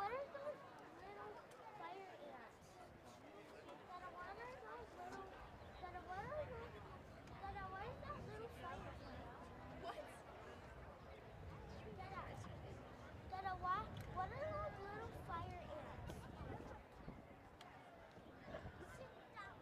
what are those little fire ants? Dada, what are those little? Dada, what are those? Dada, what is that little fire ant? What? Dada, Dada, what are those little fire ants? Sit down.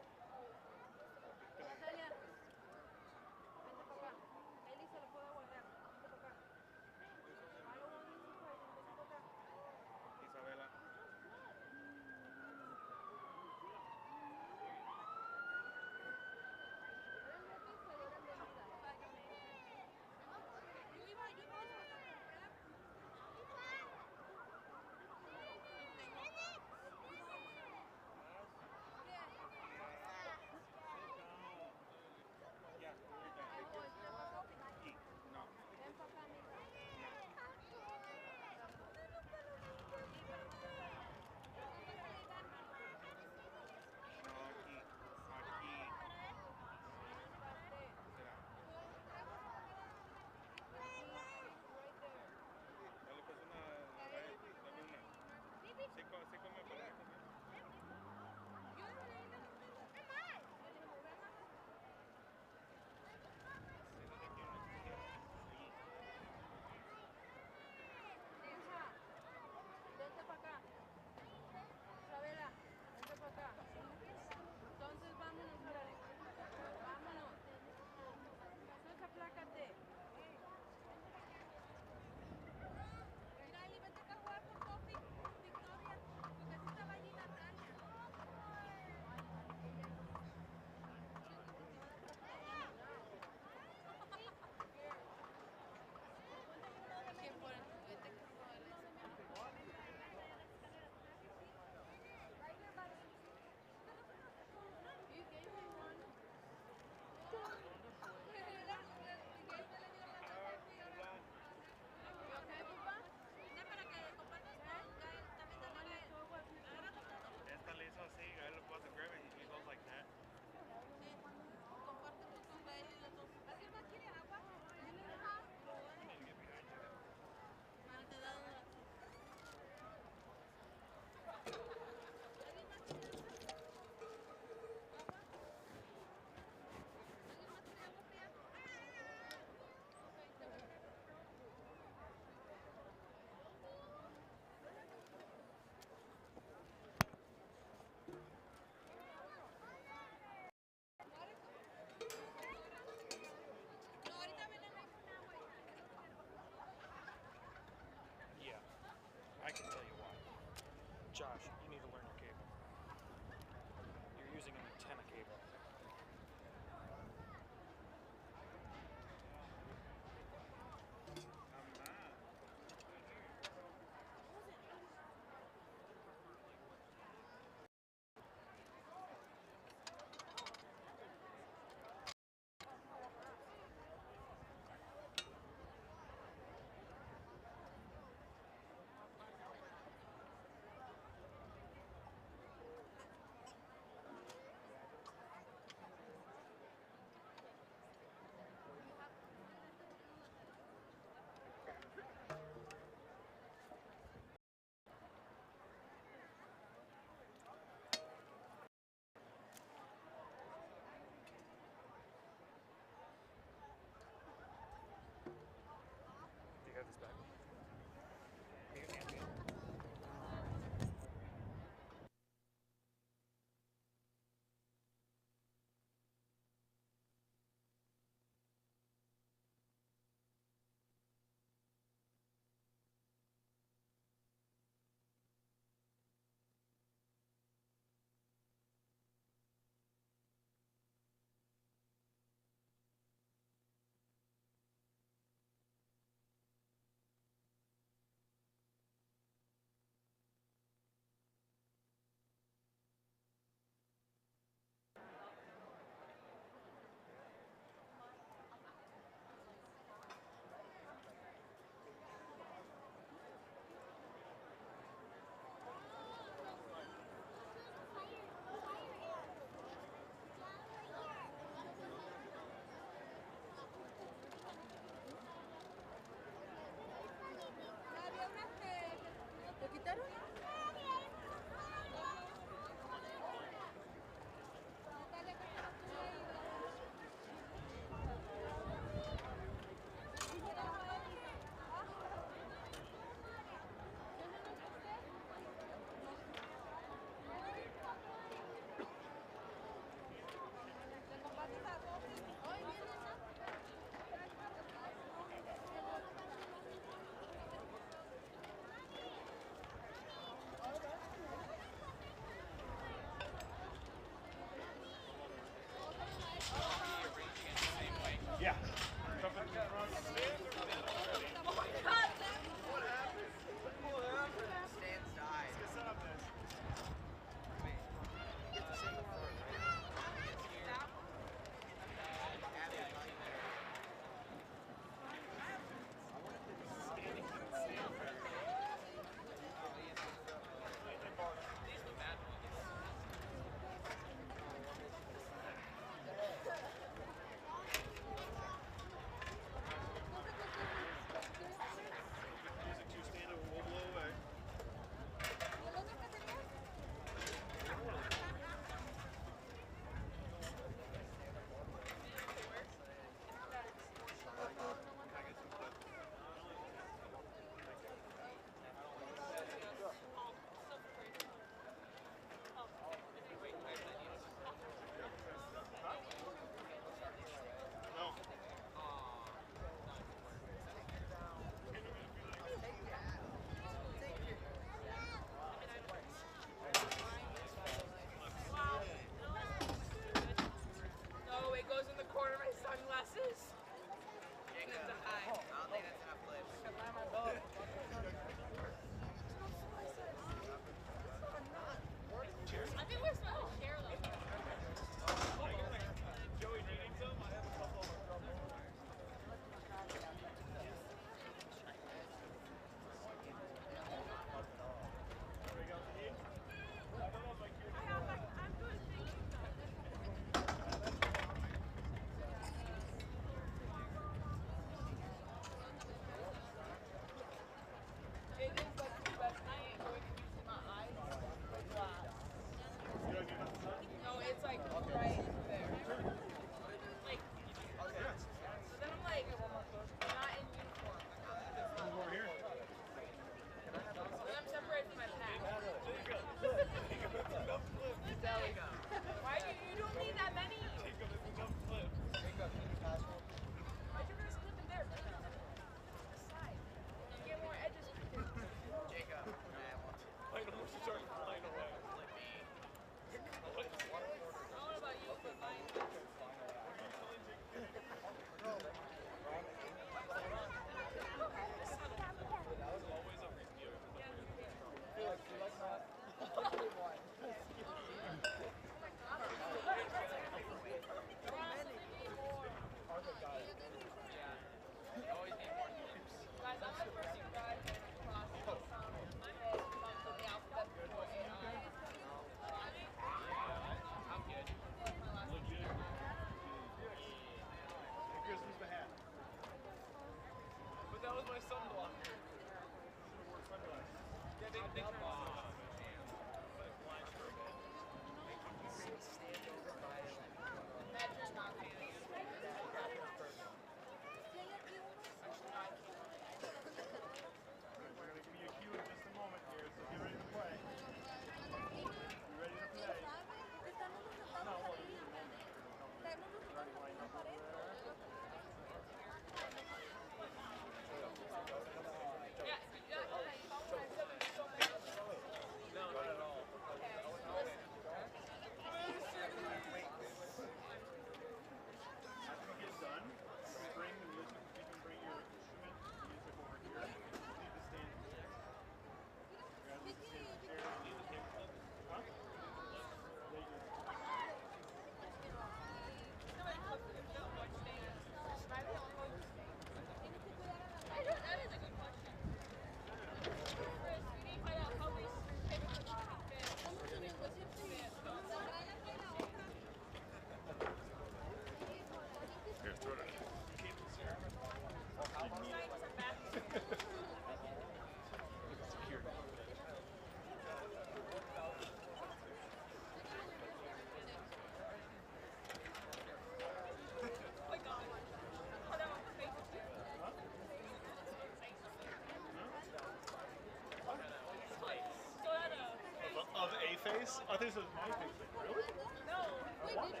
Of a face? I think it was my face. Really? No. I want it.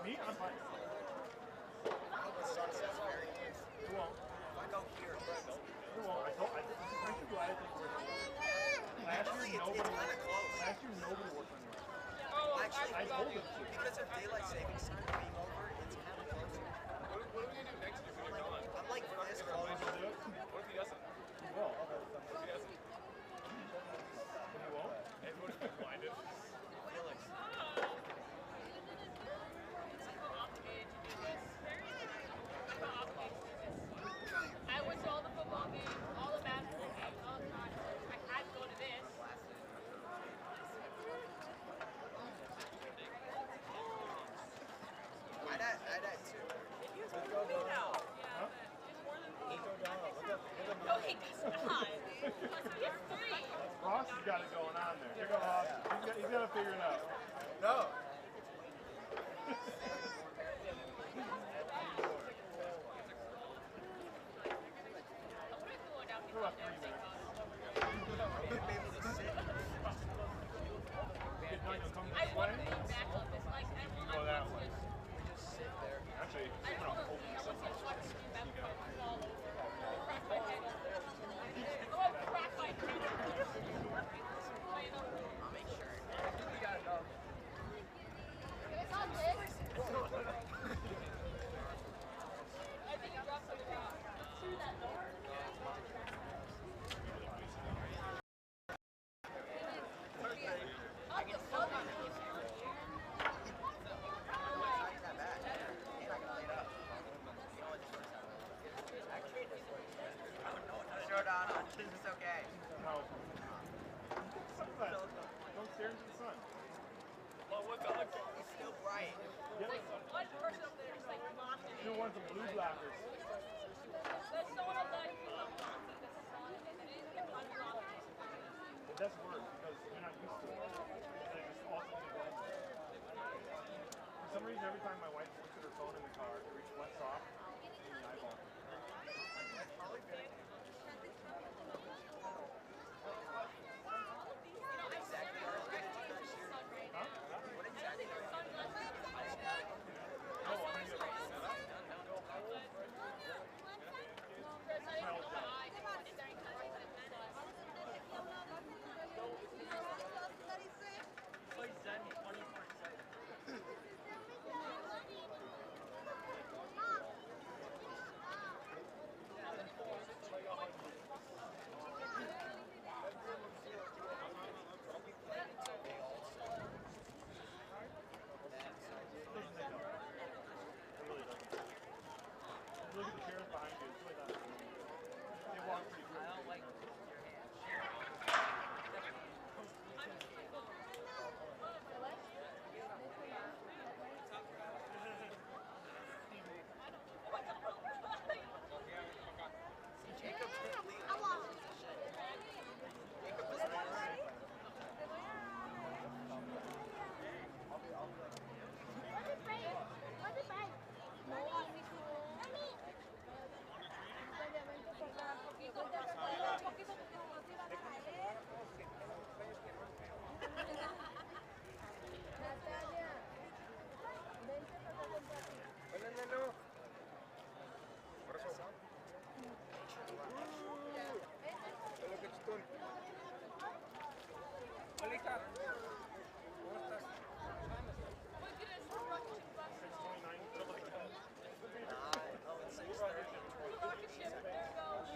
Me? I'm fine. Who won't? Who won't? I told. Aren't you glad I think we're last year nobody worked on yours. Oh, Actually, I told them to. because of daylight savings time being over, it's kind of closer. What are we gonna do next year when you're gone? I'm like this close. Will do it? What if he doesn't? He will. What if he doesn't? He won't? Everybody's been blinded. Felix. I went to all the football games, all the basketball games, all the concerts. I had to go to this. I'd add two. No, he does not. He has three. Ross has got it going on there. Here go Ross. He's got to figure it out. No. I wouldn't go down For about 3 minutes. Good night, you'll come I this want way. to be back on this. Like, I want Go that way. Just sit there. Actually, I I'm want gonna to open this up. watch the game back before I fall over. Crack my head. I'm going to crack my head. I'll make sure. It's on this. I think it dropped something through that door. I'll just love it. Not that bad. You're not gonna lay it up. You know what this works out. Actually, Giordano, this is okay. No. Sunset. Don't stare into the sun. Well, what the heck? It's still bright. Get Like, one person up there is like locked in. you want some blue blackers. There's someone up there who's like locked in the sun and it didn't get unlocked. It does work because you're not used to it. And it just automatically does it. For some reason, every time my wife looks at her phone in the car, it reflects off in the eyeball. Look at us, we're rocket ship bucks and all. 29. Oh, it's 6:30. Rocket ship, there it goes.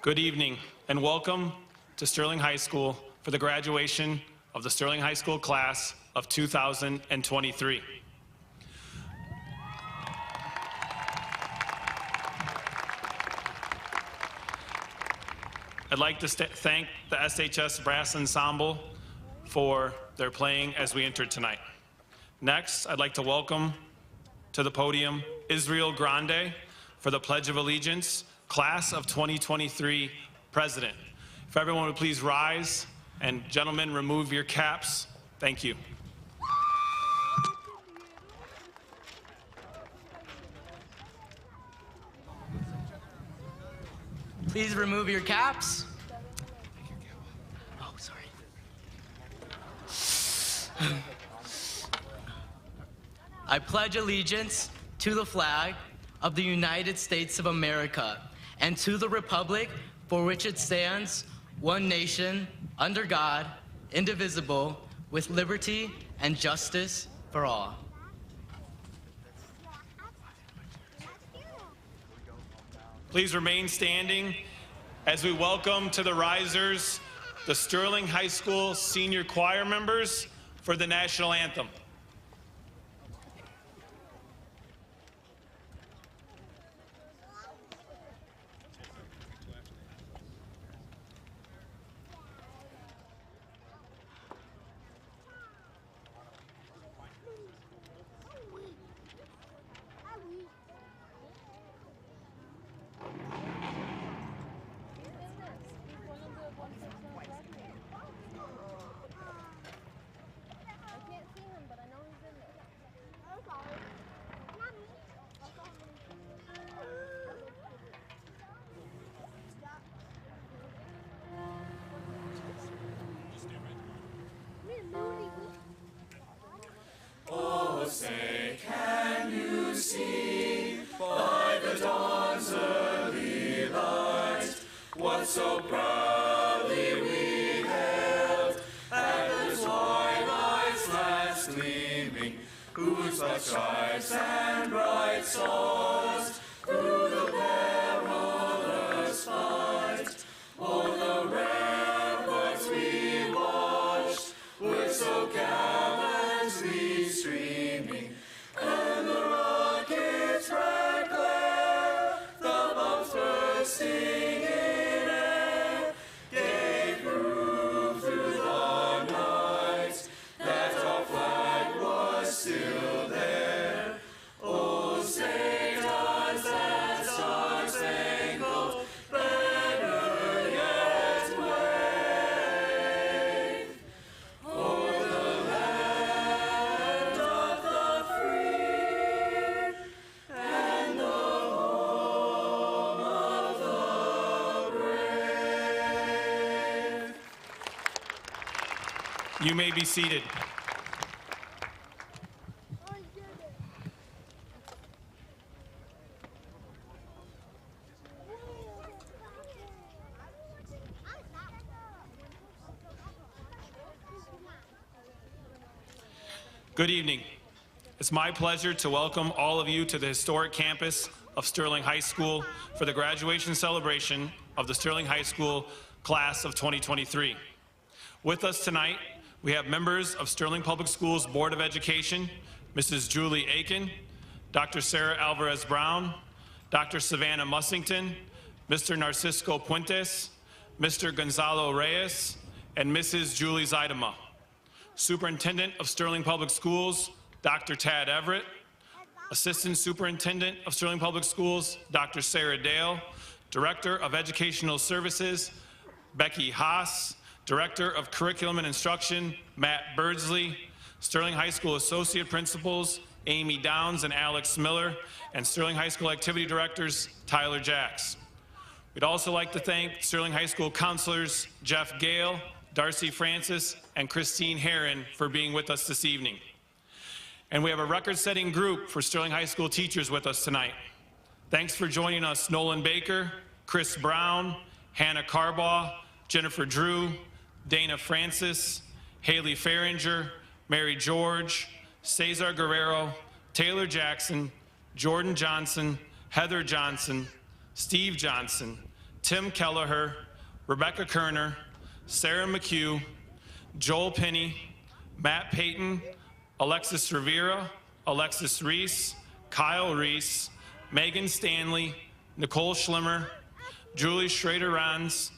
Good evening and welcome to Sterling High School for the graduation of the Sterling High School class of 2023. I'd like to thank the SHS Brass Ensemble for their playing as we entered tonight. Next, I'd like to welcome to the podium Israel Grande for the Pledge of Allegiance, Class of 2023 President. If everyone would please rise, and gentlemen, remove your caps. Thank you. Please remove your caps. Oh, sorry. I pledge allegiance to the flag of the United States of America and to the republic for which it stands, one nation, under God, indivisible, with liberty and justice for all. Please remain standing as we welcome to the risers the Sterling High School senior choir members for the national anthem. You may be seated. Good evening. It's my pleasure to welcome all of you to the historic campus of Sterling High School for the graduation celebration of the Sterling High School class of 2023. With us tonight, we have members of Sterling Public Schools Board of Education, Mrs. Julie Aiken, Dr. Sarah Alvarez Brown, Dr. Savannah Mussington, Mr. Narcisco Puentes, Mr. Gonzalo Reyes, and Mrs. Julie Zaidema. Superintendent of Sterling Public Schools, Dr. Tad Everett, Assistant Superintendent of Sterling Public Schools, Dr. Sarah Dale, Director of Educational Services, Becky Haas, Director of Curriculum and Instruction, Matt Birdsley, Sterling High School Associate Principals, Amy Downs and Alex Miller, and Sterling High School Activity Directors, Tyler Jacks. We'd also like to thank Sterling High School counselors, Jeff Gale, Darcy Francis, and Christine Herron for being with us this evening. And we have a record-setting group for Sterling High School teachers with us tonight. Thanks for joining us, Nolan Baker, Chris Brown, Hannah Carbaugh, Jennifer Drew, Dana Francis, Haley Farringer, Mary George, Cesar Guerrero, Taylor Jackson, Jordan Johnson, Heather Johnson, Steve Johnson, Tim Kelleher, Rebecca Kerner, Sarah McHugh, Joel Penny, Matt Payton, Alexis Rivera, Alexis Reese, Kyle Reese, Megan Stanley, Nicole Schlimmer, Julie Schrader-Rans,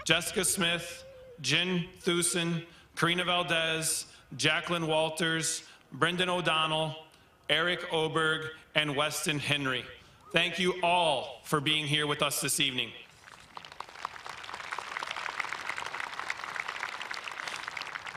Jessica Smith, Jen Thusen, Karina Valdez, Jacqueline Walters, Brendan O'Donnell, Eric Oberg, and Weston Henry. Thank you all for being here with us this evening.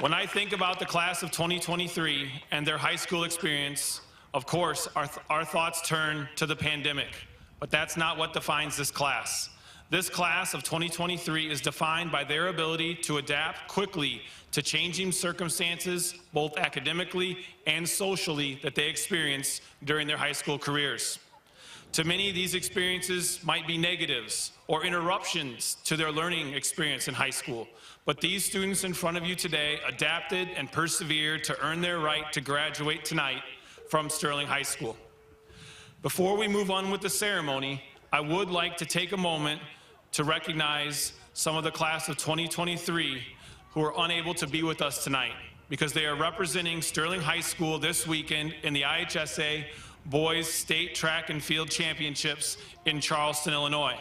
When I think about the class of 2023 and their high school experience, of course, our thoughts turn to the pandemic, but that's not what defines this class. This class of 2023 is defined by their ability to adapt quickly to changing circumstances, both academically and socially, that they experience during their high school careers. To many, these experiences might be negatives or interruptions to their learning experience in high school. But these students in front of you today adapted and persevered to earn their right to graduate tonight from Sterling High School. Before we move on with the ceremony, I would like to take a moment to recognize some of the class of 2023 who are unable to be with us tonight because they are representing Sterling High School this weekend in the IHSA Boys State Track and Field Championships in Charleston, Illinois.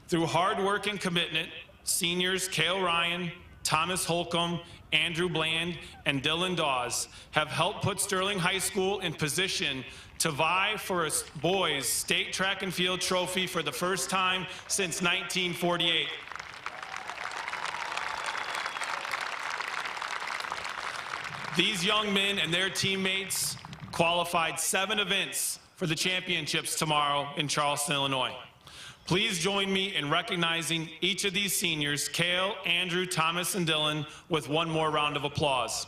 Through hard work and commitment, seniors Cale Ryan, Thomas Holcomb, Andrew Bland, and Dylan Dawes have helped put Sterling High School in position to vie for a boys state track and field trophy for the first time since 1948. These young men and their teammates qualified 7 events for the championships tomorrow in Charleston, Illinois. Please join me in recognizing each of these seniors, Cale, Andrew, Thomas, and Dylan, with one more round of applause.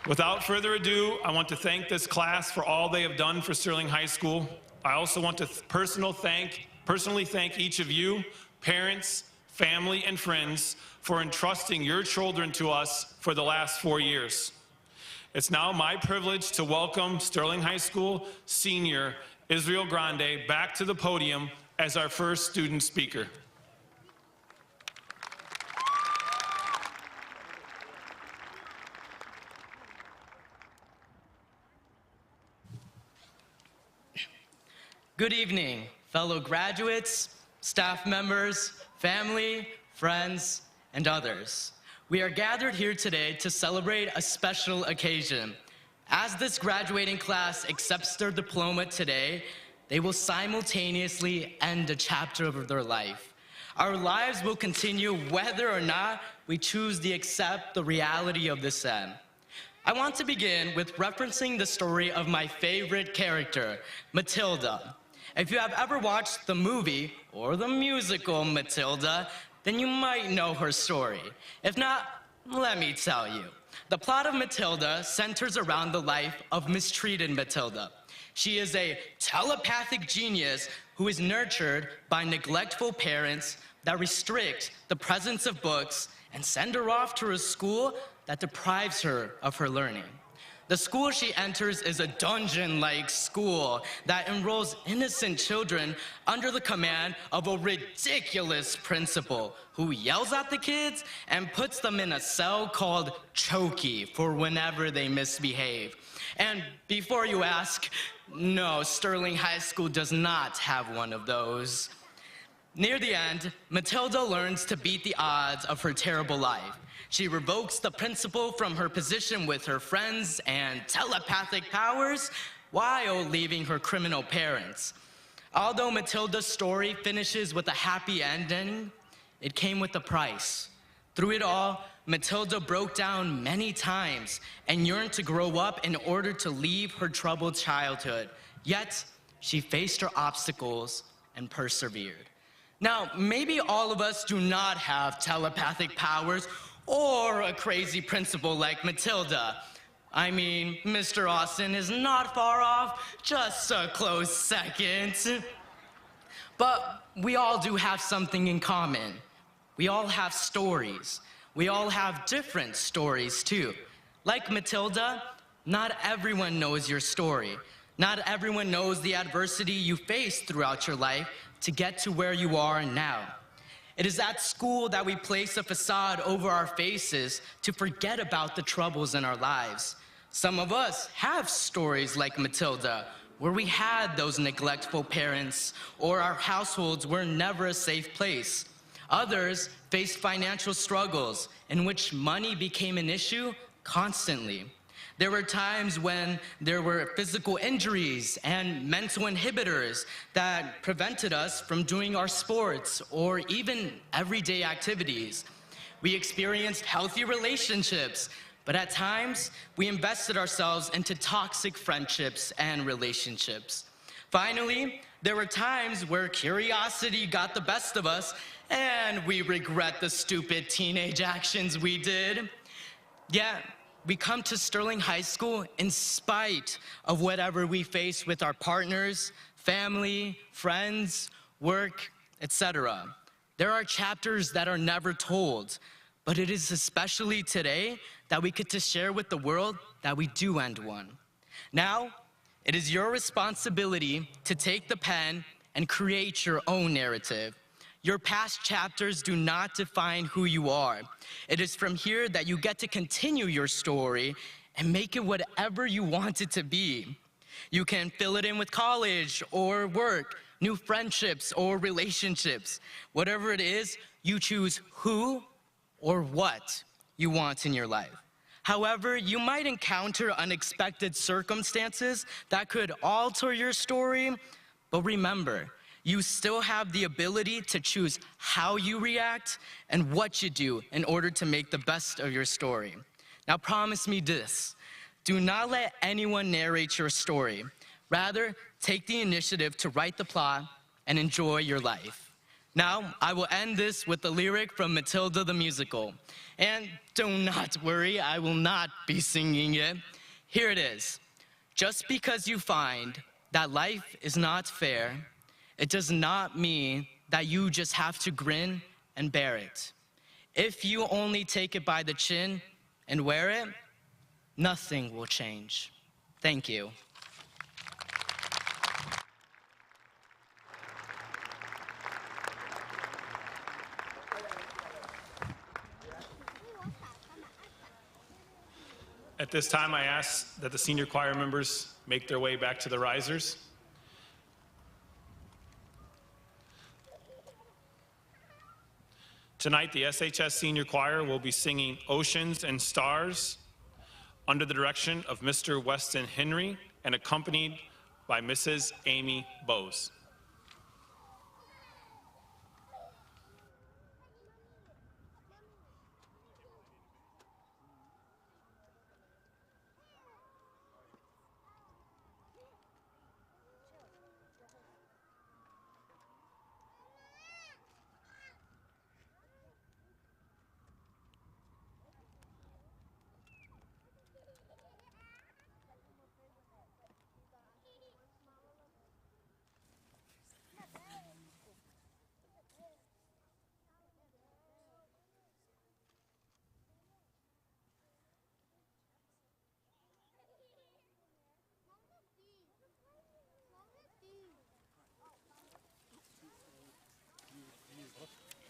Without further ado, I want to thank this class for all they have done for Sterling High School. I also want to personally thank each of you, parents, family, and friends, for entrusting your children to us for the last 4 years. It's now my privilege to welcome Sterling High School senior Israel Grande back to the podium as our first student speaker. Good evening, fellow graduates, staff members, family, friends, and others. We are gathered here today to celebrate a special occasion. As this graduating class accepts their diploma today, they will simultaneously end a chapter of their life. Our lives will continue whether or not we choose to accept the reality of this end. I want to begin with referencing the story of my favorite character, Matilda. If you have ever watched the movie or the musical Matilda, then you might know her story. If not, let me tell you. The plot of Matilda centers around the life of mistreated Matilda. She is a telepathic genius who is nurtured by neglectful parents that restrict the presence of books and send her off to a school that deprives her of her learning. The school she enters is a dungeon-like school that enrolls innocent children under the command of a ridiculous principal who yells at the kids and puts them in a cell called Chokey for whenever they misbehave. And before you ask, no, Sterling High School does not have one of those. Near the end, Matilda learns to beat the odds of her terrible life. She revokes the principal from her position with her friends and telepathic powers while leaving her criminal parents. Although Matilda's story finishes with a happy ending, it came with a price. Through it all, Matilda broke down many times and yearned to grow up in order to leave her troubled childhood. Yet, she faced her obstacles and persevered. Now, maybe all of us do not have telepathic powers or a crazy principal like Matilda. I mean, Mr. Austin is not far off, just a close second. But we all do have something in common. We all have stories. We all have different stories too. Like Matilda, Not everyone knows your story. Not everyone knows the adversity you faced throughout your life to get to where you are now. It is at school that we place a facade over our faces to forget about the troubles in our lives. Some of us have stories like Matilda, where we had those neglectful parents, or our households were never a safe place. Others faced financial struggles in which money became an issue constantly. There were times when there were physical injuries and mental inhibitors that prevented us from doing our sports or even everyday activities. We experienced healthy relationships, but at times we invested ourselves into toxic friendships and relationships. Finally, there were times where curiosity got the best of us and we regret the stupid teenage actions we did. Yet, we come to Sterling High School in spite of whatever we face with our partners, family, friends, work, etc. There are chapters that are never told, but it is especially today that we get to share with the world that we do end one. Now, it is your responsibility to take the pen and create your own narrative. Your past chapters do not define who you are. It is from here that you get to continue your story and make it whatever you want it to be. You can fill it in with college or work, new friendships or relationships. Whatever it is, you choose who or what you want in your life. However, you might encounter unexpected circumstances that could alter your story, but remember, you still have the ability to choose how you react and what you do in order to make the best of your story. Now promise me this, do not let anyone narrate your story. Rather, take the initiative to write the plot and enjoy your life. Now, I will end this with a lyric from Matilda the musical. And do not worry, I will not be singing it. Here it is. Just because you find that life is not fair, it does not mean that you just have to grin and bear it. If you only take it by the chin and wear it, nothing will change. Thank you. At this time, I ask that the senior choir members make their way back to the risers. Tonight, the SHS Senior Choir will be singing Oceans and Stars under the direction of Mr. Weston Henry and accompanied by Mrs. Amy Bowes.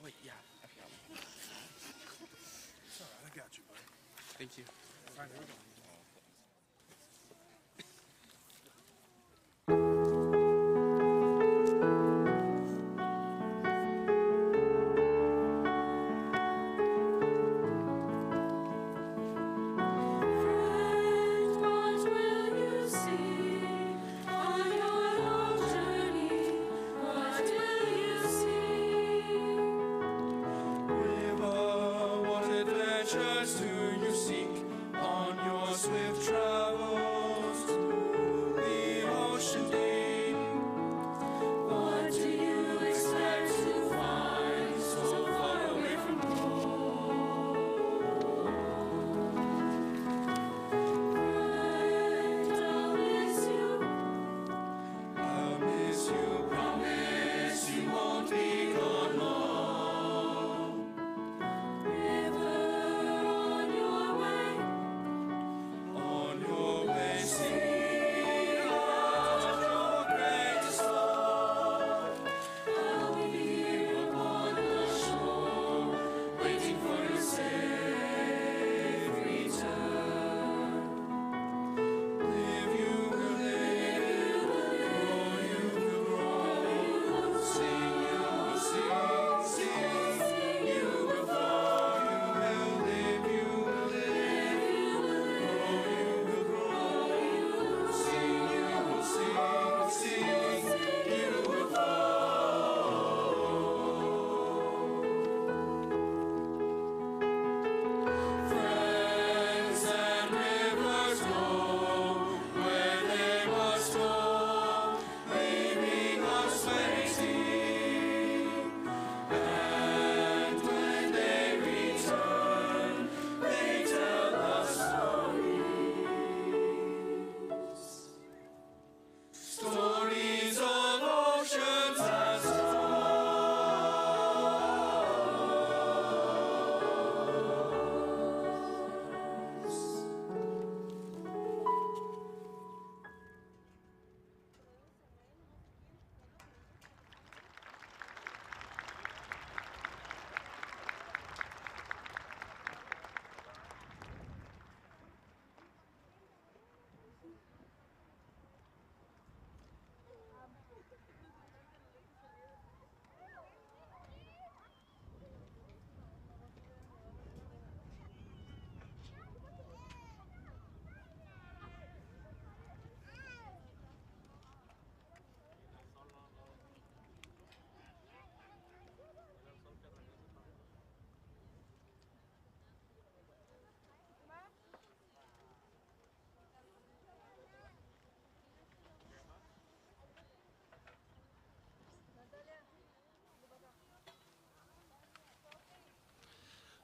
Wait, yeah, I forgot one. It's all right, I got you, buddy. Thank you. All right, here we go. What adventures do you seek on your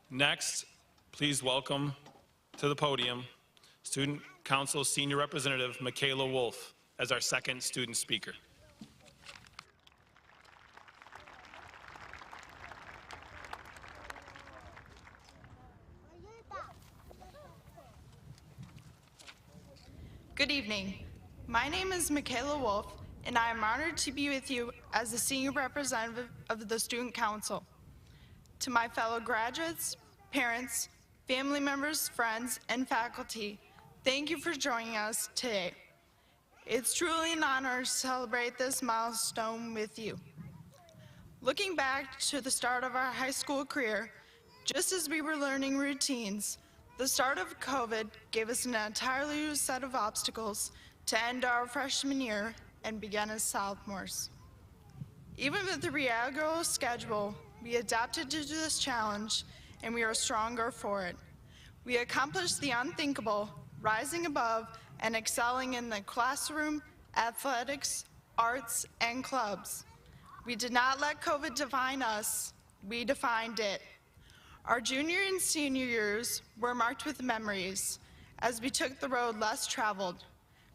Next, please welcome to the podium Student Council Senior Representative Michaela Wolf as our second student speaker. Good evening. My name is Michaela Wolf, and I am honored to be with you as the senior representative of the Student Council. To my fellow graduates, parents, family members, friends, and faculty, thank you for joining us today. It's truly an honor to celebrate this milestone with you. Looking back to the start of our high school career, just as we were learning routines, the start of COVID gave us an entirely new set of obstacles to end our freshman year and begin as sophomores. Even with the regular schedule, we adapted to this challenge, and we are stronger for it. We accomplished the unthinkable, rising above and excelling in the classroom, athletics, arts, and clubs. We did not let COVID define us, we defined it. Our junior and senior years were marked with memories as we took the road less traveled,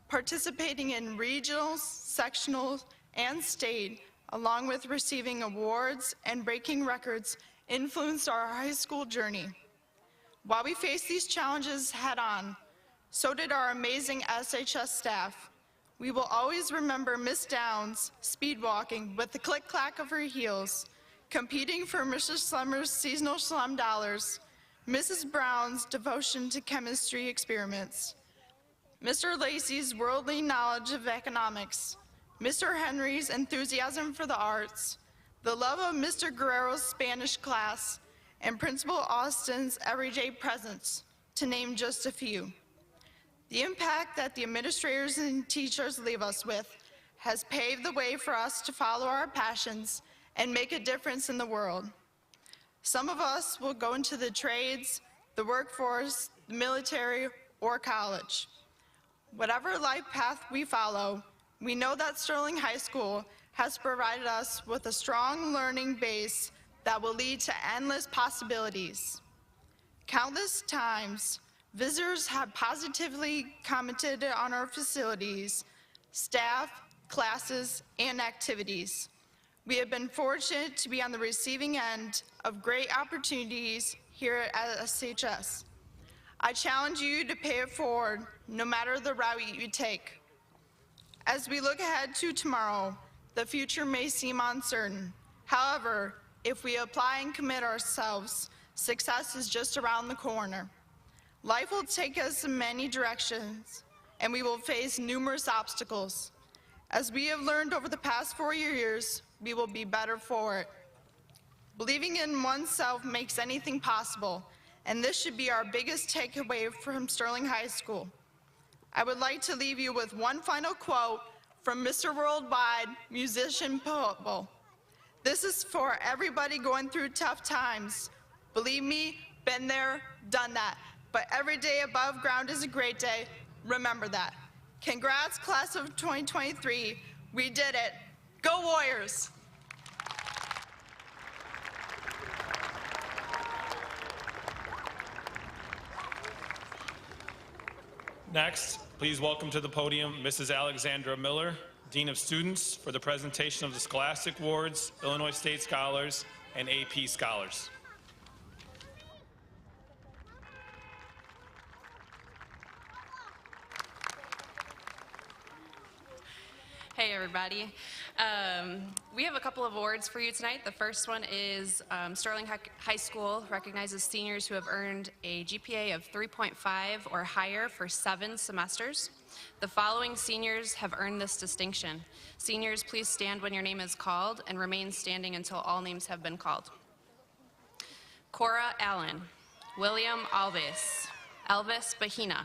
participating in regionals, sectionals, and state, along with receiving awards and breaking records, influenced our high school journey. While we faced these challenges head-on, so did our amazing SHS staff. We will always remember Miss Downs speed walking with the click-clack of her heels, competing for Mr. Slummer's seasonal slum dollars, Mrs. Brown's devotion to chemistry experiments, Mr. Lacey's worldly knowledge of economics, Mr. Henry's enthusiasm for the arts, the love of Mr. Guerrero's Spanish class, and Principal Austin's everyday presence, to name just a few. The impact that the administrators and teachers leave us with has paved the way for us to follow our passions and make a difference in the world. Some of us will go into the trades, the workforce, the military, or college. Whatever life path we follow, we know that Sterling High School has provided us with a strong learning base that will lead to endless possibilities. Countless times, visitors have positively commented on our facilities, staff, classes, and activities. We have been fortunate to be on the receiving end of great opportunities here at SHS. I challenge you to pay it forward, no matter the route you take. As we look ahead to tomorrow, the future may seem uncertain. However, if we apply and commit ourselves, success is just around the corner. Life will take us in many directions, and we will face numerous obstacles. As we have learned over the past 4 years, we will be better for it. Believing in oneself makes anything possible, and this should be our biggest takeaway from Sterling High School. I would like to leave you with one final quote from Mr. Worldwide, musician Pitbull. This is for everybody going through tough times. Believe me, been there, done that. But every day above ground is a great day. Remember that. Congrats, class of 2023. We did it. Go Warriors! Next, please welcome to the podium Mrs. Alexandra Miller, Dean of Students, for the presentation of the Scholastic Awards, Illinois State Scholars, and AP Scholars. Hey everybody. We have a couple of awards for you tonight. The first one is Sterling High School recognizes seniors who have earned a GPA of 3.5 or higher for 7 semesters. The following seniors have earned this distinction. Seniors, please stand when your name is called and remain standing until all names have been called. Cora Allen, William Alves, Elvis Bahina,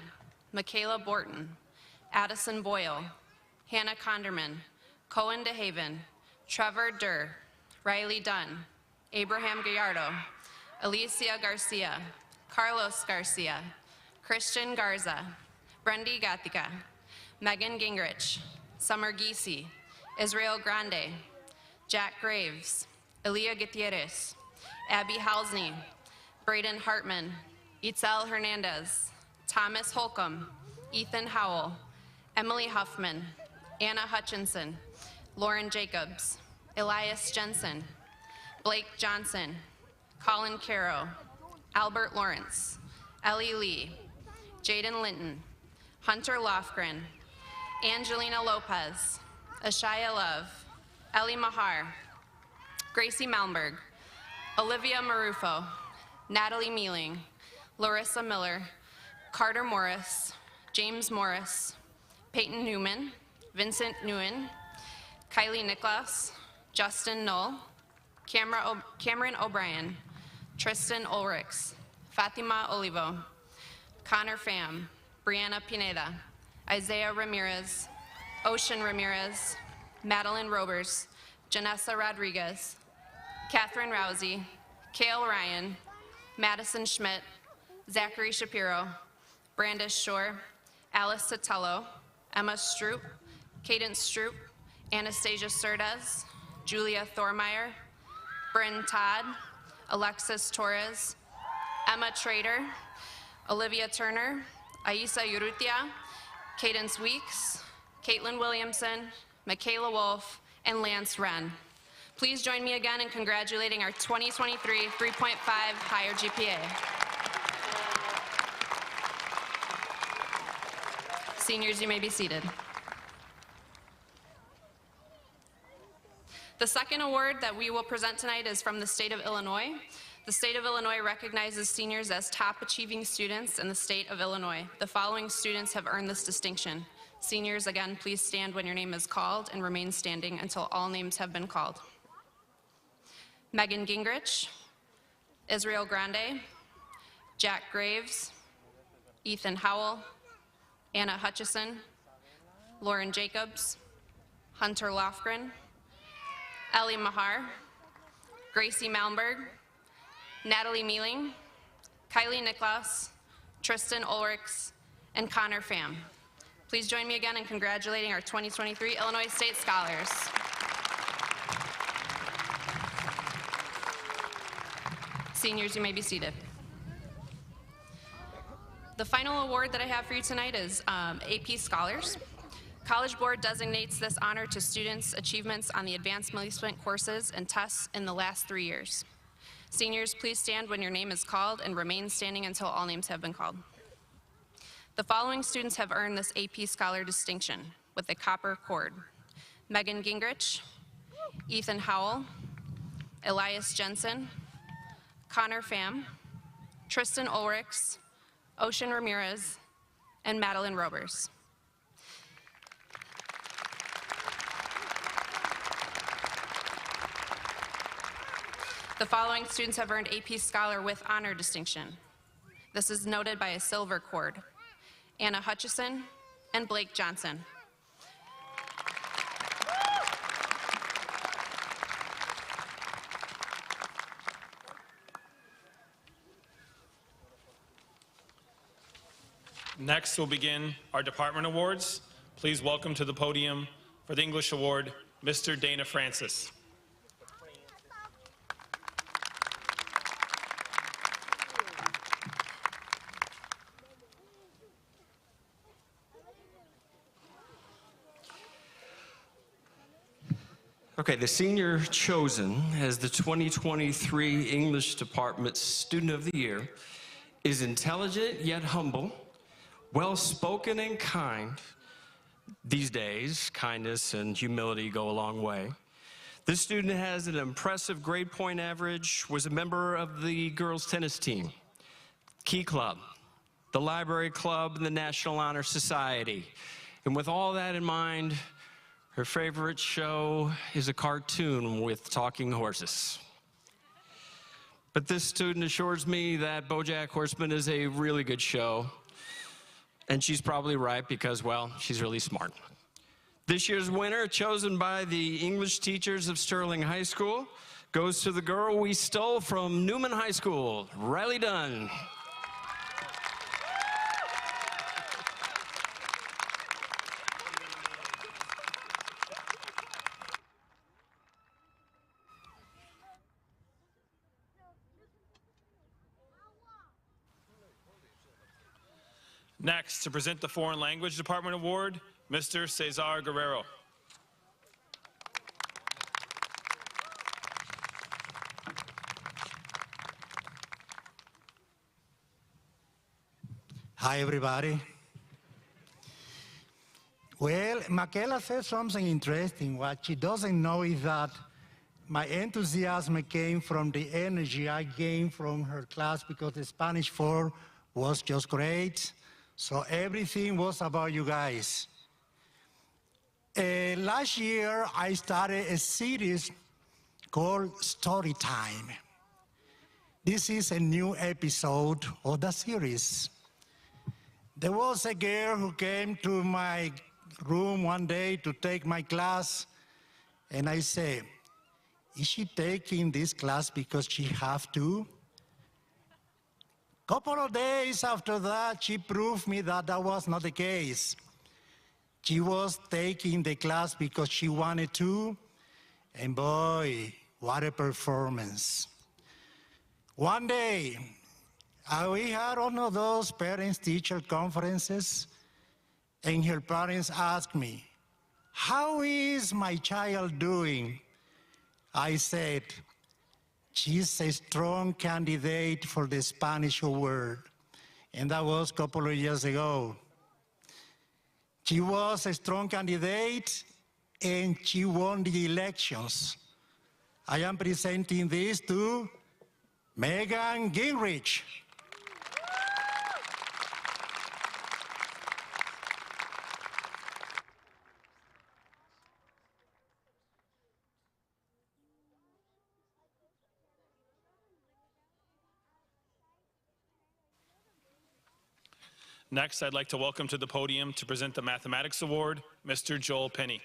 Michaela Borton, Addison Boyle, Hannah Conderman, Cohen DeHaven, Trevor Durr, Riley Dunn, Abraham Gallardo, Alicia Garcia, Carlos Garcia, Christian Garza, Brendy Gatica, Megan Gingrich, Summer Giese, Israel Grande, Jack Graves, Elia Gutierrez, Abby Halsney, Braden Hartman, Itzel Hernandez, Thomas Holcomb, Ethan Howell, Emily Huffman, Anna Hutchinson, Lauren Jacobs, Elias Jensen, Blake Johnson, Colin Caro, Albert Lawrence, Ellie Lee, Jaden Linton, Hunter Lofgren, Angelina Lopez, Ashaya Love, Ellie Mahar, Gracie Malmberg, Olivia Marufo, Natalie Mealing, Larissa Miller, Carter Morris, James Morris, Peyton Newman, Vincent Nguyen, Kylie Nicholas, Justin Knoll, Cameron O'Brien, Tristan Ulrichs, Fatima Olivo, Connor Pham, Brianna Pineda, Isaiah Ramirez, Ocean Ramirez, Madeline Robers, Janessa Rodriguez, Catherine Rousey, Kale Ryan, Madison Schmidt, Zachary Shapiro, Brandis Shore, Alice Sotelo, Emma Stroop, Cadence Stroop, Anastasia Cerdes, Julia Thormeyer, Bryn Todd, Alexis Torres, Emma Trader, Olivia Turner, Aisa Urrutia, Cadence Weeks, Caitlin Williamson, Michaela Wolf, and Lance Wren. Please join me again in congratulating our 2023 3.5 higher GPA. Seniors, you may be seated. The second award that we will present tonight is from the state of Illinois. The state of Illinois recognizes seniors as top achieving students in the state of Illinois. The following students have earned this distinction. Seniors, again, please stand when your name is called and remain standing until all names have been called. Megan Gingrich, Israel Grande, Jack Graves, Ethan Howell, Anna Hutchison, Lauren Jacobs, Hunter Lofgren, Ellie Mahar, Gracie Malmberg, Natalie Mealing, Kylie Nicholas, Tristan Ulrichs, and Connor Pham. Please join me again in congratulating our 2023 Illinois State Scholars. Seniors, you may be seated. The final award that I have for you tonight is AP Scholars. College Board designates this honor to students' achievements on the advanced placement courses and tests in the last 3 years. Seniors, please stand when your name is called and remain standing until all names have been called. The following students have earned this AP Scholar distinction with a copper cord: Megan Gingrich, Ethan Howell, Elias Jensen, Connor Pham, Tristan Ulrichs, Ocean Ramirez, and Madeline Robers. The following students have earned AP Scholar with honor distinction. This is noted by a silver cord: Anna Hutchison and Blake Johnson. Next, we'll begin our department awards. Please welcome to the podium for the English Award, Mr. Dana Francis. Okay, the senior chosen as the 2023 English Department Student of the Year is intelligent yet humble, well-spoken and kind. These days, kindness and humility go a long way. This student has an impressive grade point average, was a member of the girls' tennis team, Key Club, the Library Club, and the National Honor Society. And with all that in mind, her favorite show is a cartoon with talking horses. But this student assures me that BoJack Horseman is a really good show. And she's probably right because, well, she's really smart. This year's winner, chosen by the English teachers of Sterling High School, goes to the girl we stole from Newman High School, Riley Dunn. Next, to present the Foreign Language Department Award, Mr. Cesar Guerrero. Hi, everybody. Well, Michaela said something interesting. What she doesn't know is that my enthusiasm came from the energy I gained from her class because the Spanish 4 was just great. So everything was about you guys. Last year, I started a series called Story Time. This is a new episode of the series. There was a girl who came to my room one day to take my class, and I said, is she taking this class because she have to? Couple of days after that, she proved me that that was not the case. She was taking the class because she wanted to, and boy, what a performance. One day, we had one of those parents-teacher conferences, and her parents asked me, how is my child doing? I said, she's a strong candidate for the Spanish award. And that was a couple of years ago. She was a strong candidate, and she won the elections. I am presenting this to Megan Gingrich. Next, I'd like to welcome to the podium to present the Mathematics Award, Mr. Joel Penny.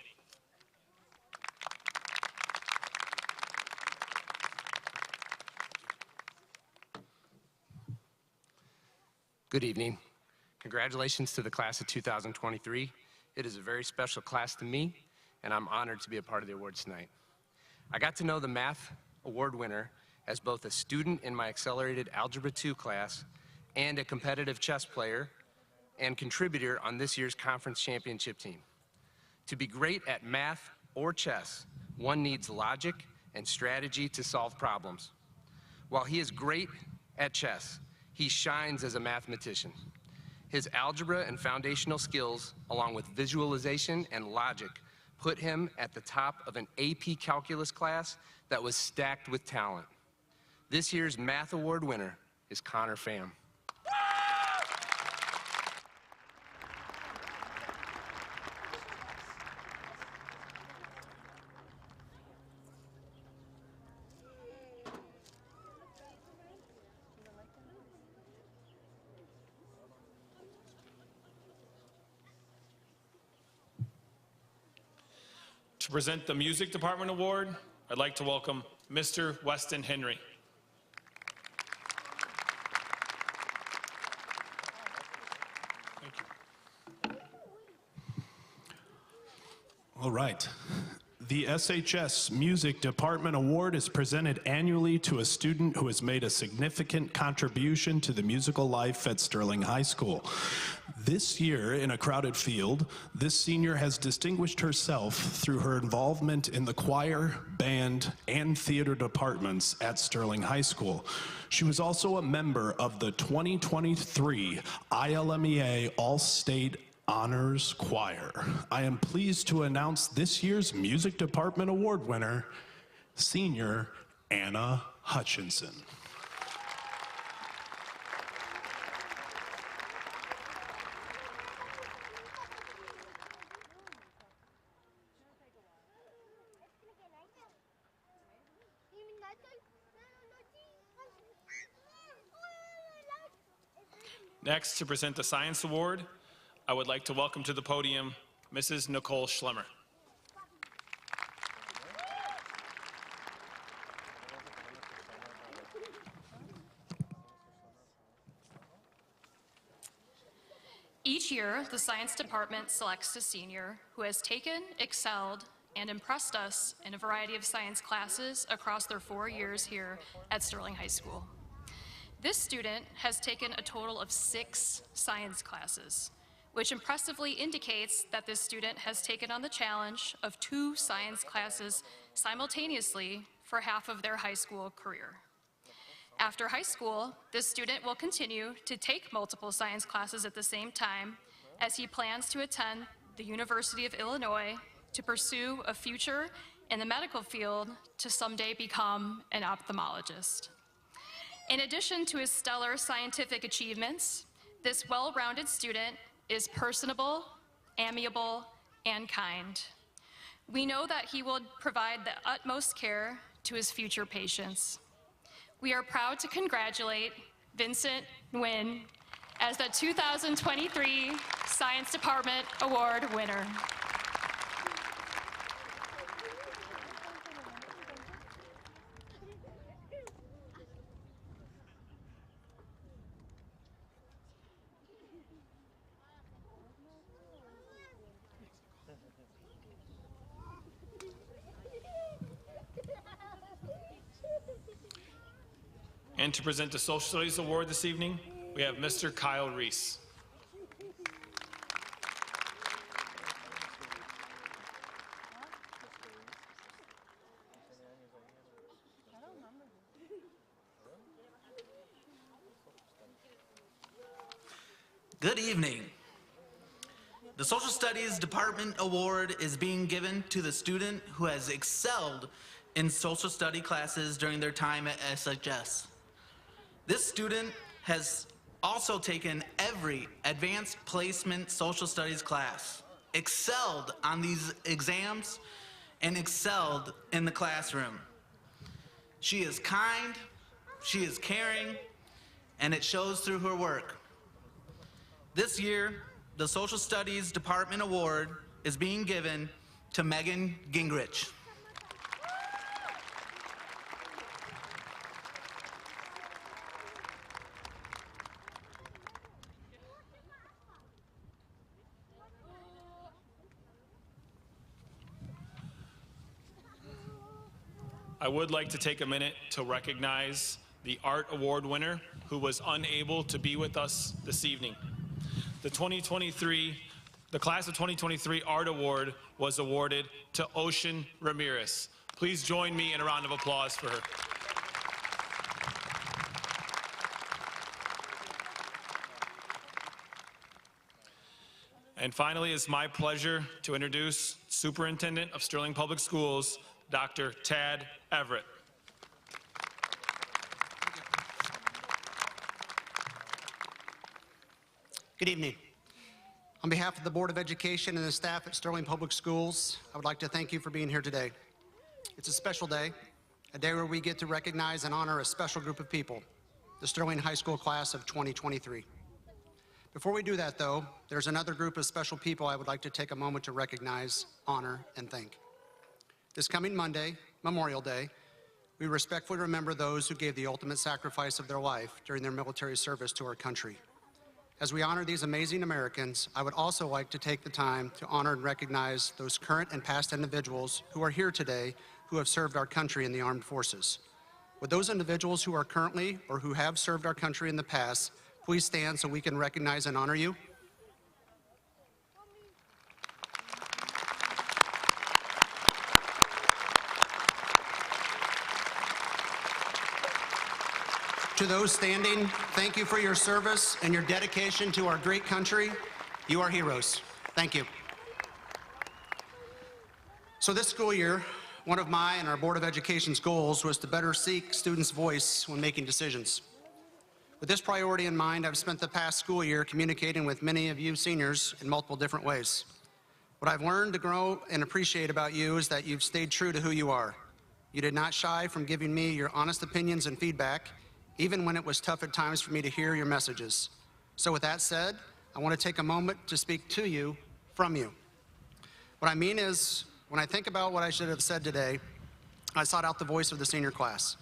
Good evening. Congratulations to the class of 2023. It is a very special class to me, and I'm honored to be a part of the awards tonight. I got to know the Math Award winner as both a student in my accelerated Algebra 2 class and a competitive chess player and contributor on this year's conference championship team. To be great at math or chess, one needs logic and strategy to solve problems. While he is great at chess, he shines as a mathematician. His algebra and foundational skills, along with visualization and logic, put him at the top of an AP calculus class that was stacked with talent. This year's Math Award winner is Connor Pham. To present the Music Department Award, I'd like to welcome Mr. Weston Henry. Thank you. All right. The SHS Music Department Award is presented annually to a student who has made a significant contribution to the musical life at Sterling High School. This year, in a crowded field, this senior has distinguished herself through her involvement in the choir, band, and theater departments at Sterling High School. She was also a member of the 2023 ILMEA All-State Honors Choir. I am pleased to announce this year's Music Department Award winner, Senior Anna Hutchinson. Next, to present the Science Award, I would like to welcome to the podium Mrs. Nicole Schlemmer. Each year, the Science Department selects a senior who has taken, excelled, and impressed us in a variety of science classes across their 4 years here at Sterling High School. This student has taken a total of 6 science classes, which impressively indicates that this student has taken on the challenge of 2 science classes simultaneously for half of their high school career. After high school, this student will continue to take multiple science classes at the same time as he plans to attend the University of Illinois to pursue a future in the medical field to someday become an ophthalmologist. In addition to his stellar scientific achievements, this well-rounded student is personable, amiable, and kind. We know that he will provide the utmost care to his future patients. We are proud to congratulate Vincent Nguyen as the 2023 Science Department Award winner. And to present the Social Studies Award this evening, we have Mr. Kyle Reese. Good evening. The Social Studies Department Award is being given to the student who has excelled in social study classes during their time at SHS. This student has also taken every advanced placement social studies class, excelled on these exams, and excelled in the classroom. She is kind, she is caring, and it shows through her work. This year, the Social Studies Department Award is being given to Megan Gingrich. I would like to take a minute to recognize the Art Award winner who was unable to be with us this evening. The class of 2023 Art Award was awarded to Ocean Ramirez. Please join me in a round of applause for her. And finally, it's my pleasure to introduce Superintendent of Sterling Public Schools, Dr. Tad Everett. Good evening. On behalf of the Board of Education and the staff at Sterling Public Schools, I would like to thank you for being here today. It's a special day, a day where we get to recognize and honor a special group of people, the Sterling High School class of 2023. Before we do that, though, there's another group of special people I would like to take a moment to recognize, honor, and thank. This coming Monday, Memorial Day, we respectfully remember those who gave the ultimate sacrifice of their life during their military service to our country. As we honor these amazing Americans, I would also like to take the time to honor and recognize those current and past individuals who are here today who have served our country in the armed forces. Would those individuals who are currently or who have served our country in the past please stand so we can recognize and honor you? To those standing, thank you for your service and your dedication to our great country. You are heroes. Thank you. So this school year, one of my and our Board of Education's goals was to better seek students' voice when making decisions. With this priority in mind, I've spent the past school year communicating with many of you seniors in multiple different ways. What I've learned to grow and appreciate about you is that you've stayed true to who you are. You did not shy from giving me your honest opinions and feedback, even when it was tough at times for me to hear your messages. So with that said, I want to take a moment to speak to you from you. What I mean is, when I think about what I should have said today, I sought out the voice of the senior class.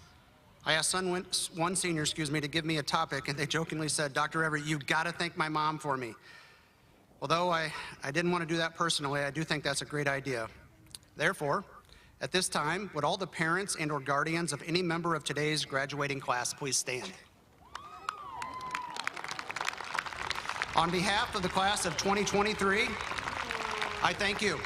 I asked one senior, to give me a topic, and they jokingly said, "Dr. Everett, you've got to thank my mom for me." Although I didn't want to do that personally, I do think that's a great idea. Therefore, at this time, would all the parents and/or guardians of any member of today's graduating class please stand? On behalf of the class of 2023, I thank you.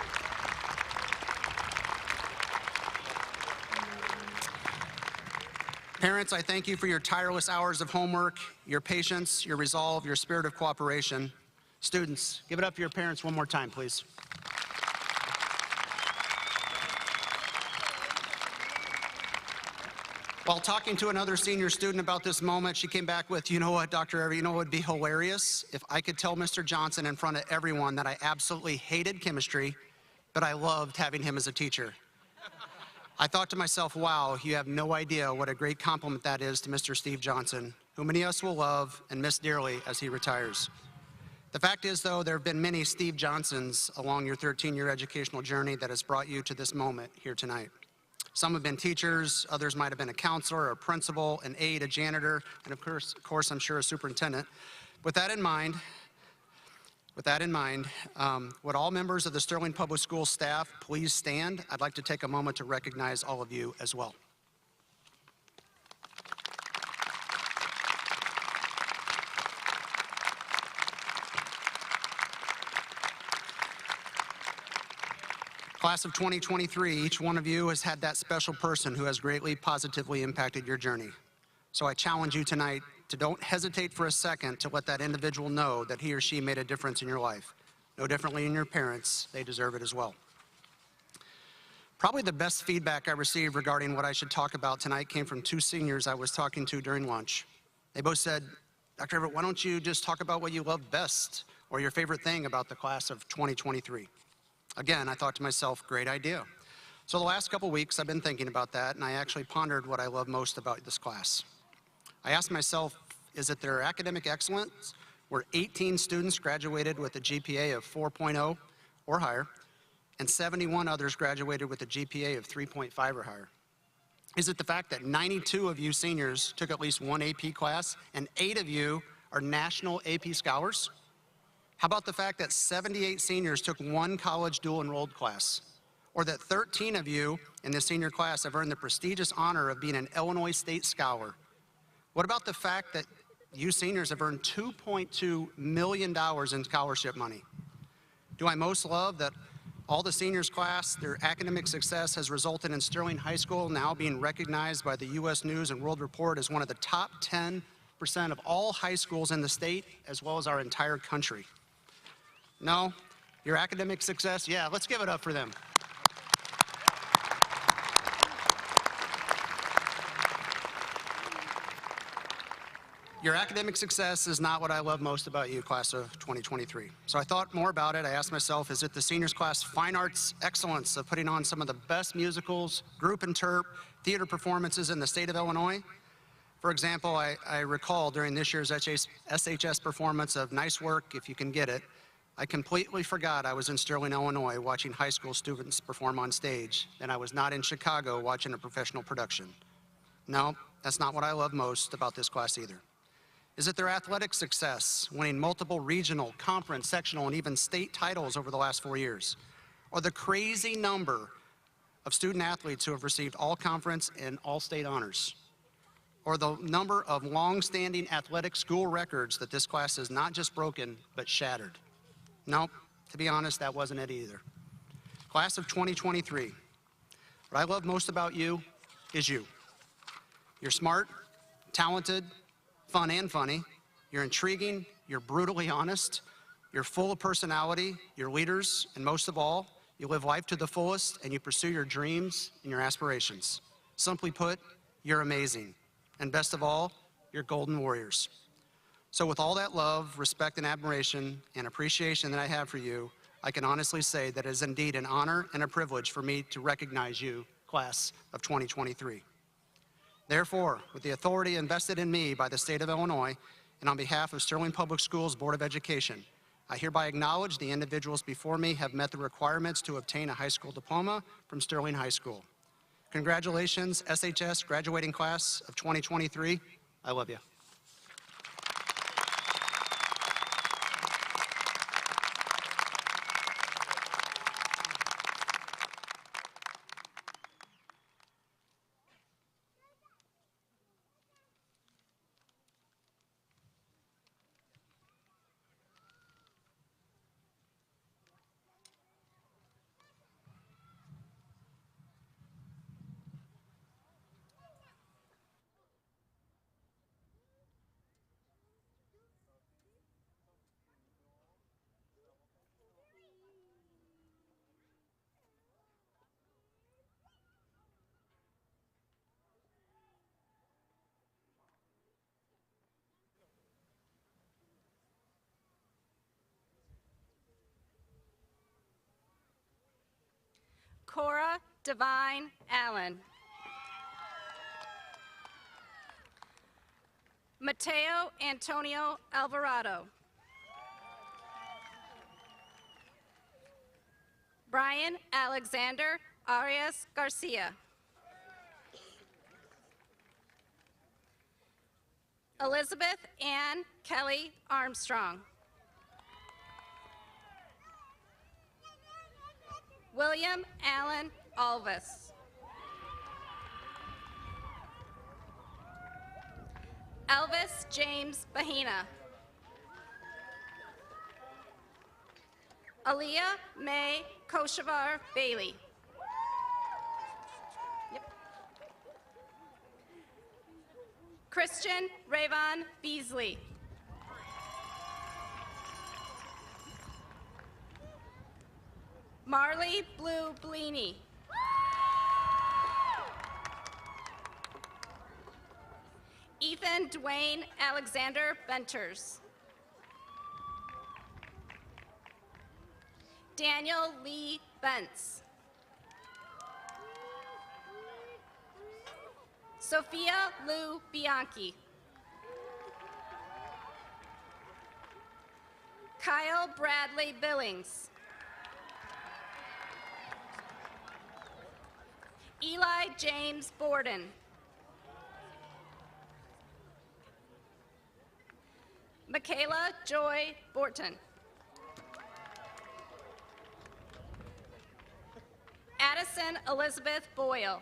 Parents, I thank you for your tireless hours of homework, your patience, your resolve, your spirit of cooperation. Students, give it up for your parents one more time, please. While talking to another senior student about this moment, she came back with, you know what, Dr. Everett, you know what would be hilarious? If I could tell Mr. Johnson in front of everyone that I absolutely hated chemistry, but I loved having him as a teacher. I thought to myself, wow, you have no idea what a great compliment that is to Mr. Steve Johnson, who many of us will love and miss dearly as he retires. The fact is, though, there have been many Steve Johnsons along your 13-year educational journey that has brought you to this moment here tonight. Some have been teachers, others might have been a counselor, a principal, an aide, a janitor, and of course, I'm sure a superintendent. With that in mind, would all members of the Sterling Public Schools staff please stand? I'd like to take a moment to recognize all of you as well. Class of 2023, each one of you has had that special person who has greatly positively impacted your journey. So I challenge you tonight to don't hesitate for a second to let that individual know that he or she made a difference in your life. No differently in your parents, they deserve it as well. Probably the best feedback I received regarding what I should talk about tonight came from two seniors I was talking to during lunch. They both said, Dr. Everett, why don't you just talk about what you love best or your favorite thing about the class of 2023? Again, I thought to myself, great idea. So the last couple weeks I've been thinking about that, and I actually pondered what I love most about this class. I asked myself, is it their academic excellence, where 18 students graduated with a GPA of 4.0 or higher, and 71 others graduated with a GPA of 3.5 or higher? Is it the fact that 92 of you seniors took at least one AP class, and 8 of you are national AP scholars? How about the fact that 78 seniors took one college dual-enrolled class? Or that 13 of you in this senior class have earned the prestigious honor of being an Illinois State Scholar? What about the fact that you seniors have earned $2.2 million in scholarship money? Do I most love that all the seniors class, their academic success has resulted in Sterling High School now being recognized by the U.S. News and World Report as one of the top 10% of all high schools in the state, as well as our entire country? No? Your academic success? Yeah, let's give it up for them. Your academic success is not what I love most about you, class of 2023. So I thought more about it. I asked myself, is it the seniors class fine arts excellence of putting on some of the best musicals, group interp, theater performances in the state of Illinois? For example, I recall during this year's SHS performance of Nice Work, If You Can Get It, I completely forgot I was in Sterling, Illinois, watching high school students perform on stage, and I was not in Chicago watching a professional production. No, that's not what I love most about this class either. Is it their athletic success, winning multiple regional, conference, sectional, and even state titles over the last 4 years? Or the crazy number of student athletes who have received all conference and all state honors? Or the number of long-standing athletic school records that this class has not just broken, but shattered? No, to be honest, that wasn't it either. Class of 2023, what I love most about you is you. You're smart, talented, fun and funny. You're intriguing, you're brutally honest, you're full of personality, you're leaders, and most of all, you live life to the fullest and you pursue your dreams and your aspirations. Simply put, you're amazing. And best of all, you're golden warriors. So with all that love, respect, and admiration and appreciation that I have for you, I can honestly say that it is indeed an honor and a privilege for me to recognize you, class of 2023. Therefore, with the authority invested in me by the state of Illinois, and on behalf of Sterling Public Schools Board of Education, I hereby acknowledge the individuals before me have met the requirements to obtain a high school diploma from Sterling High School. Congratulations, SHS graduating class of 2023. I love you. Cora Divine Allen. Mateo Antonio Alvarado. Brian Alexander Arias Garcia. Elizabeth Ann Kelly Armstrong. William Allen Alvis. Elvis James Bahina. Aaliyah May Koshavar Bailey. Christian Rayvon Beasley. Marley Blue Bellini. Ethan Dwayne Alexander Benters. Daniel Lee Bentz. Sophia Lou Bianchi. Kyle Bradley Billings. Eli James Borden. Michaela Joy Borton. Addison Elizabeth Boyle.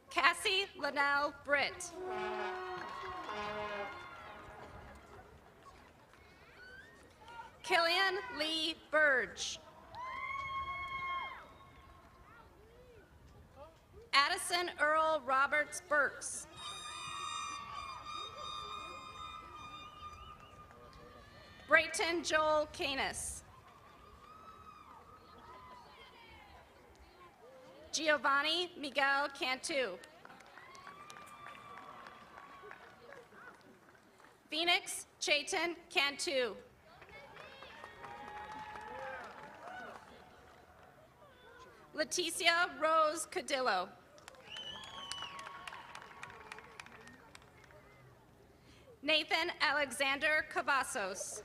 Cassie Linnell Britt. Killian Lee Burge. Addison Earl Roberts Burks. Brayton Joel Canis. Giovanni Miguel Cantu. Phoenix Chayton Cantu. Leticia Rose Cadillo. Nathan Alexander Cavazos.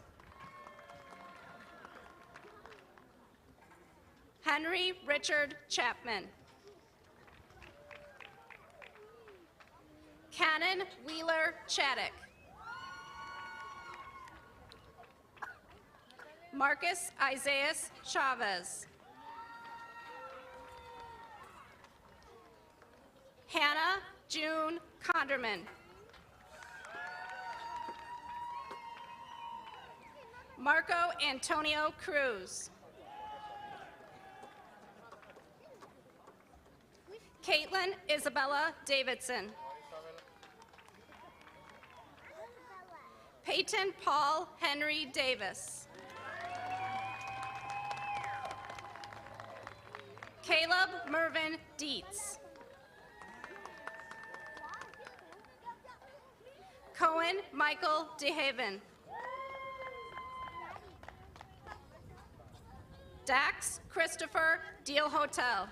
Henry Richard Chapman. Cannon Wheeler Chaddock. Marcus Isaias Chavez. Hannah June Conderman. Marco Antonio Cruz. Caitlin Isabella Davidson. Peyton Paul Henry Davis. Caleb Mervyn Dietz. Cohen Michael DeHaven. Dax Christopher Deal Hotel.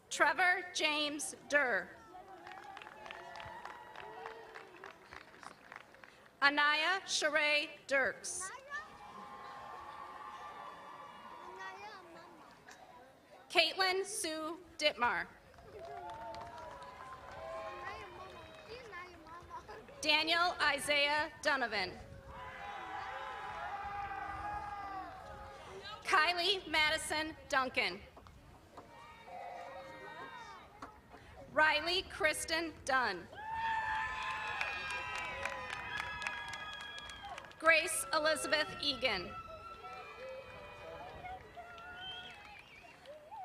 Trevor James Durr. Anaya Sheree Dirks. Caitlin Sue Dittmar. Daniel Isaiah Donovan. Kylie Madison Duncan. Riley Kristen Dunn. Grace Elizabeth Egan.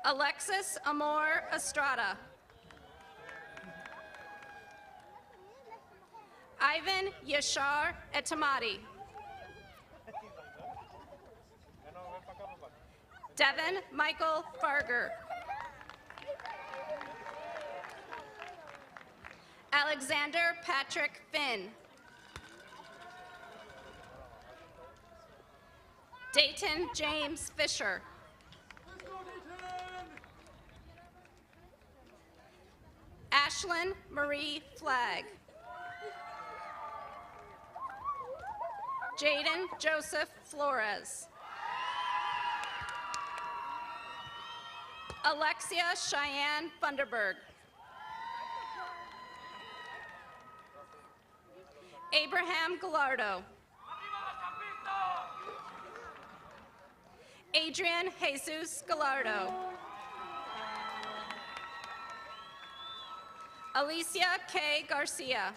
Alexis Amor Estrada. Ivan Yashar Etamati. Devin Michael Farger. Alexander Patrick Finn. Dayton James Fisher. Ashlyn Marie Flagg. Jaden Joseph Flores. Alexia Cheyenne Funderburg. Abraham Gallardo. Adrian Jesus Gallardo. Alicia K. Garcia.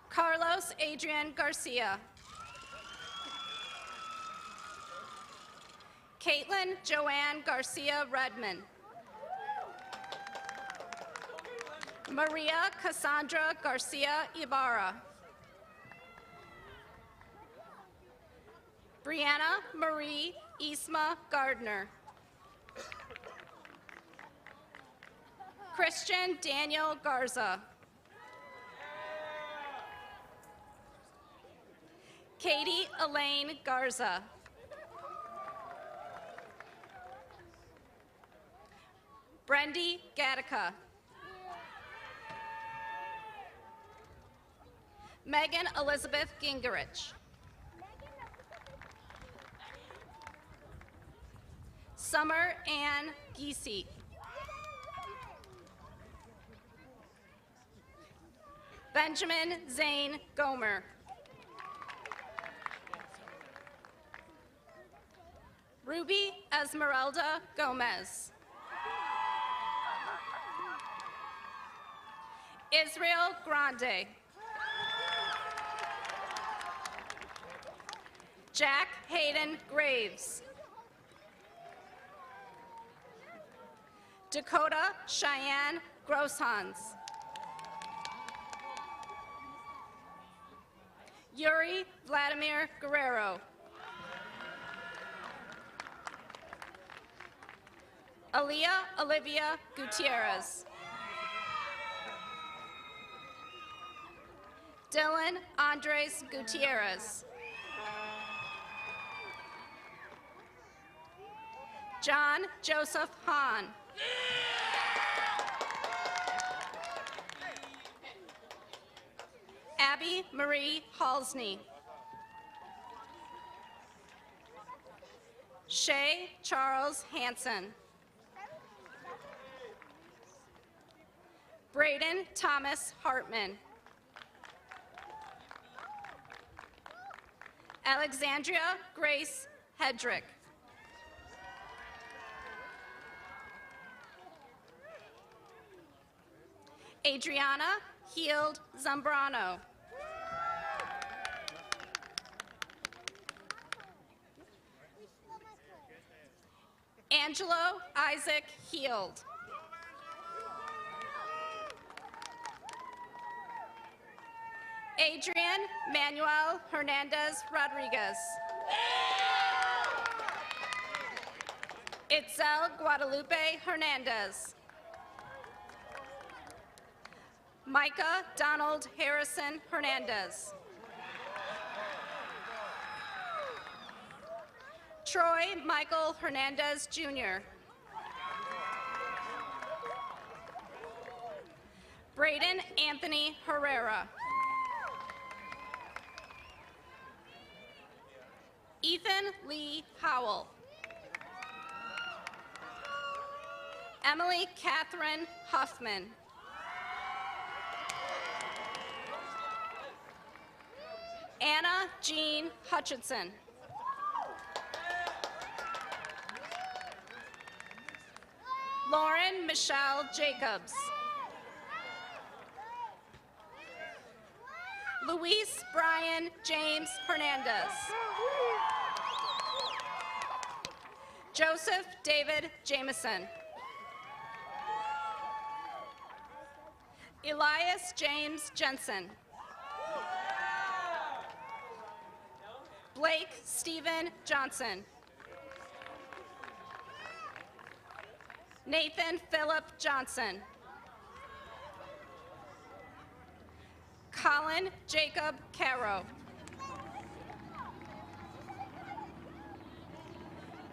Carlos Adrian Garcia. Caitlin Joanne Garcia Redman. Maria Cassandra Garcia Ibarra. Brianna Marie Isma Gardner. Christian Daniel Garza. Katie Elaine Garza. Brendy Gattaca. Megan Elizabeth Gingerich. Summer Ann Giese. Benjamin Zane Gomer. Ruby Esmeralda Gomez. Israel Grande. Jack Hayden Graves. Dakota Cheyenne Grosshans. Yuri Vladimir Guerrero. Aaliyah Olivia Gutierrez. Dylan Andres Gutierrez. John Joseph Hahn. Abby Marie Halsney. Shay Charles Hansen. Braden Thomas Hartman. Alexandria Grace Hedrick. Adriana Heald Zambrano. Angelo Isaac Heald. Adrian Manuel Hernandez Rodriguez. Itzel Guadalupe Hernandez. Micah Donald Harrison Hernandez. Troy Michael Hernandez Jr. Braden Anthony Herrera. Ethan Lee Howell. Emily Catherine Huffman. Anna Jean Hutchinson. Lauren Michelle Jacobs. Luis Brian James Hernandez. Joseph David Jameson. Elias James Jensen. Blake Stephen Johnson. Nathan Philip Johnson. Colin Jacob Caro.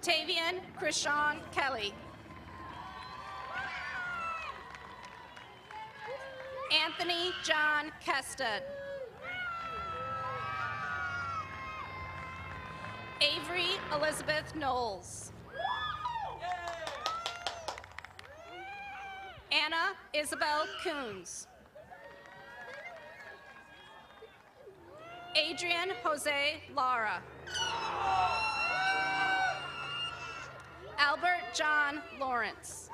Tavian Krishan Kelly. Anthony John Kested. Avery Elizabeth Knowles. Anna Isabel Coons. Adrian Jose Lara. Albert John Lawrence.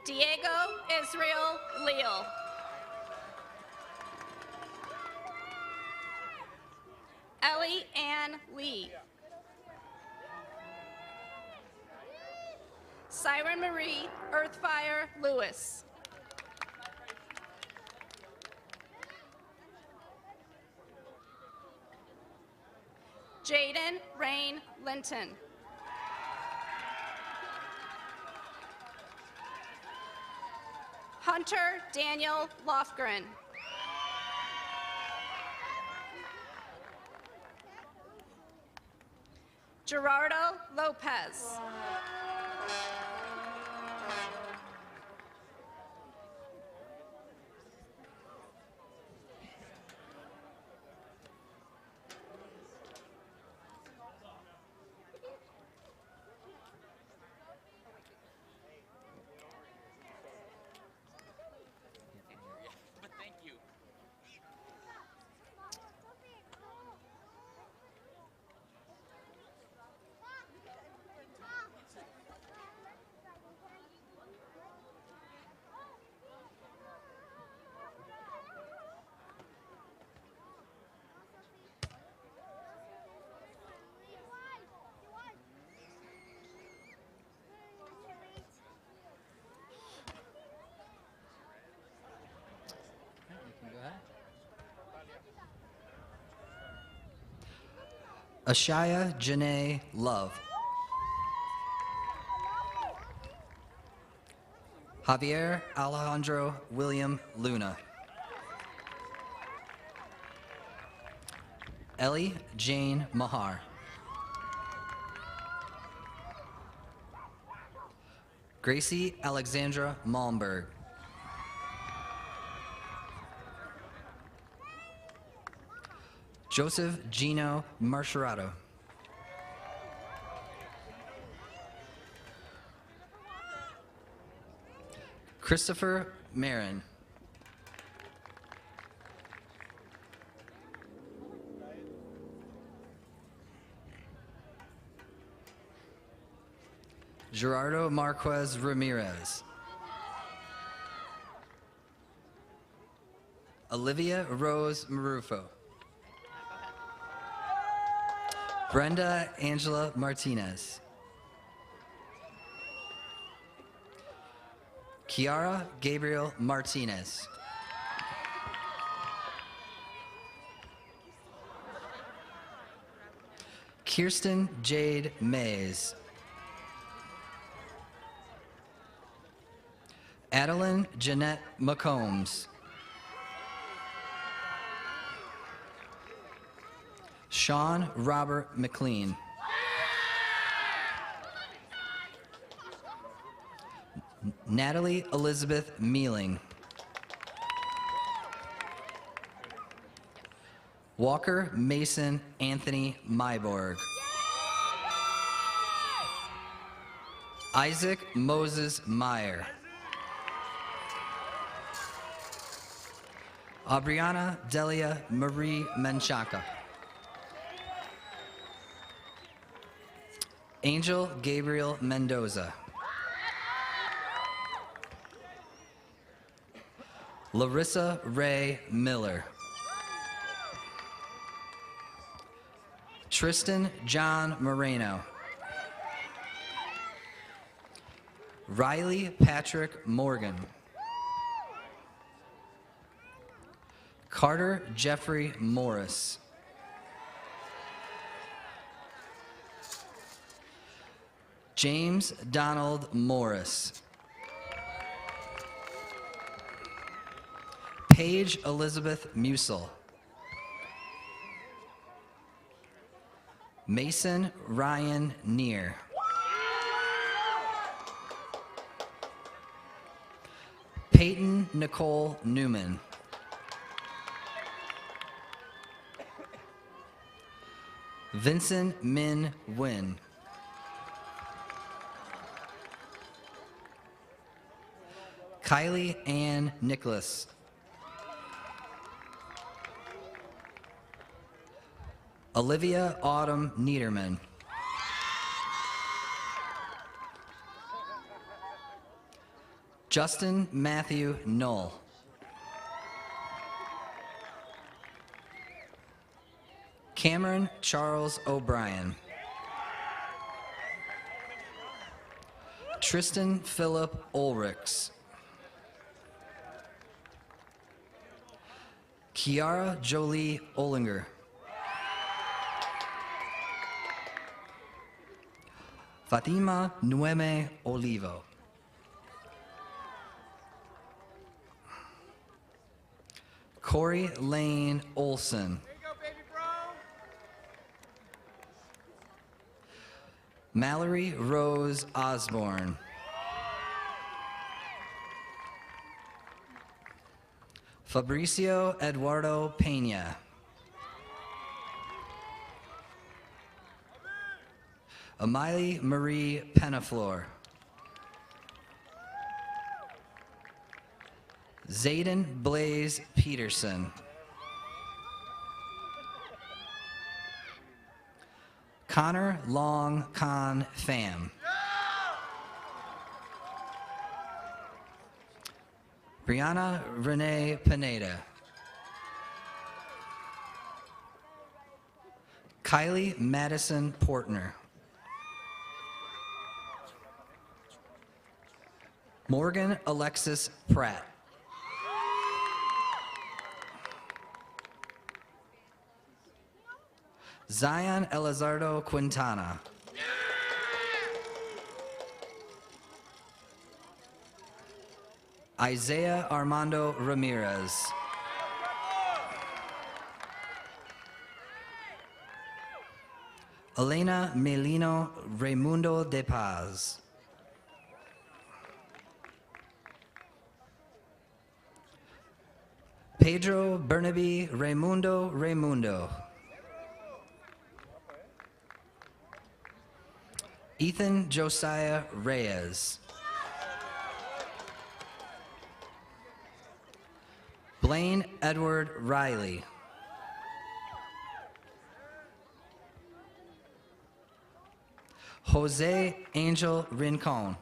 Diego Israel Leal. Ellie Ann Lee. Siren Marie Earthfire Lewis. Jaden Rain Linton. Hunter Daniel Lofgren. Gerardo Lopez. Ashaya Janae Love. Javier Alejandro William Luna. Ellie Jane Mahar. Gracie Alexandra Malmberg. Joseph Gino Marcherato. Christopher Marin. Gerardo Marquez Ramirez. Olivia Rose Marufo. Brenda Angela Martinez. Kiara Gabriel Martinez. Kirsten Jade Mays. Adeline Jeanette McCombs. Sean Robert McLean. Natalie Elizabeth Mealing. Walker Mason Anthony Myborg. Isaac Moses Meyer. Aubriana Delia Marie Menchaca. Angel Gabriel Mendoza. Larissa Ray Miller. Tristan John Moreno. Riley Patrick Morgan. Carter Jeffrey Morris. James Donald Morris. Paige Elizabeth Musel. Mason Ryan Neer. Peyton Nicole Newman. Vincent Min Nguyen. Kylie Ann Nicholas. Olivia Autumn Niederman. Justin Matthew Knoll. Cameron Charles O'Brien. Tristan Philip Ulrichs. Kiara Jolie Olinger. Fatima Nueme Olivo. Corey Lane Olson. Mallory Rose Osborne. Fabricio Eduardo Pena. Amiley Marie Penaflor. Zayden Blaze Peterson. Connor Long Con Pham. Brianna Renee Pineda. Kylie Madison Portner. Morgan Alexis Pratt. Zion Elizardo Quintana. Isaiah Armando Ramirez. Elena Melino Raimundo de Paz. Pedro Bernabe Raimundo. Ethan Josiah Reyes. Blaine Edward Riley. Jose Angel Rincon.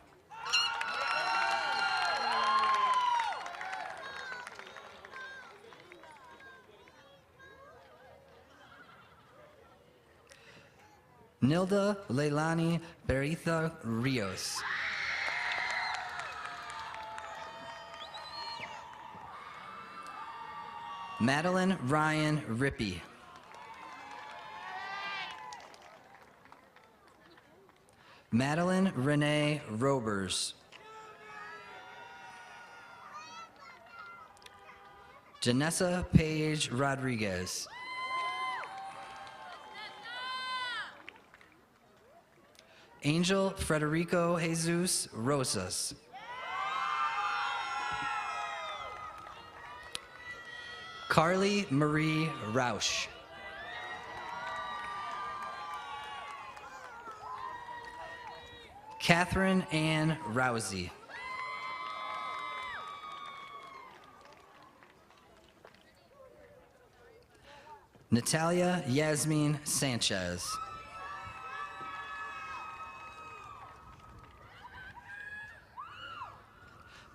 Nilda Leilani Beritha Rios. Madeline Ryan Rippey. Madeline Renee Robers. Janessa Paige Rodriguez. Angel Frederico Jesus Rosas. Carly Marie Rausch. Catherine Ann Rousey. Natalia Yasmin Sanchez.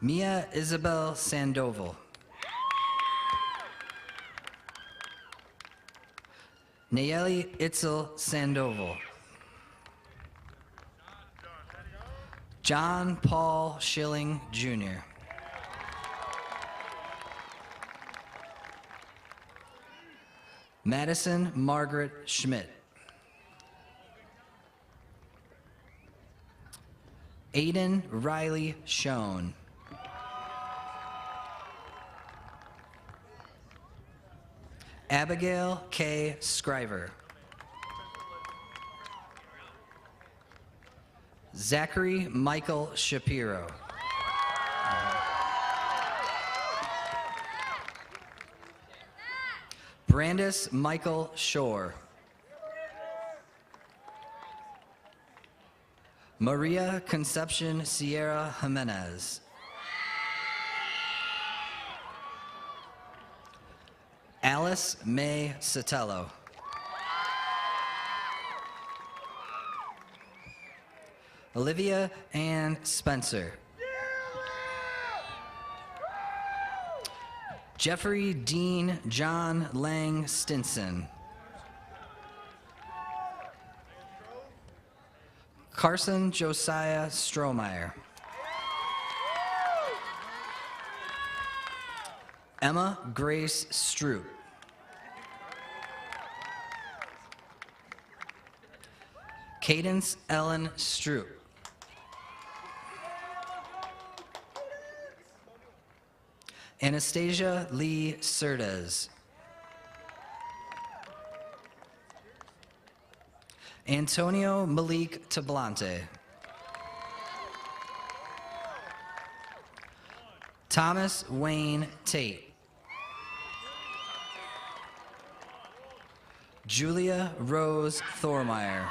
Mia Isabel Sandoval. Nayeli Itzel Sandoval. John Paul Schilling, Jr. Madison Margaret Schmidt. Aiden Riley Schoen. Abigail K. Scriver. Zachary Michael Shapiro. Brandis Michael Shore. Maria Concepcion Sierra Jimenez. Alice May Sotelo. Olivia Ann Spencer. Jeffrey Dean John Lang Stinson. Carson Josiah Strohmeyer. Emma Grace Stroop. Cadence Ellen Stroop. Anastasia Lee Cerdes. Antonio Malik Tablante. Thomas Wayne Tate. Julia Rose Thormeyer.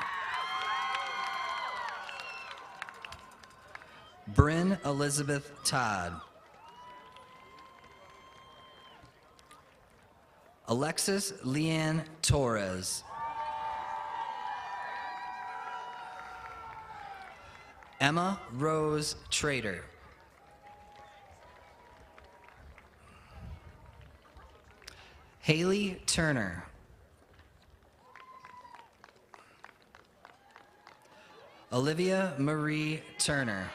Bryn Elizabeth Todd. Alexis Leanne Torres. Emma Rose Trader. Haley Turner. Olivia Marie Turner.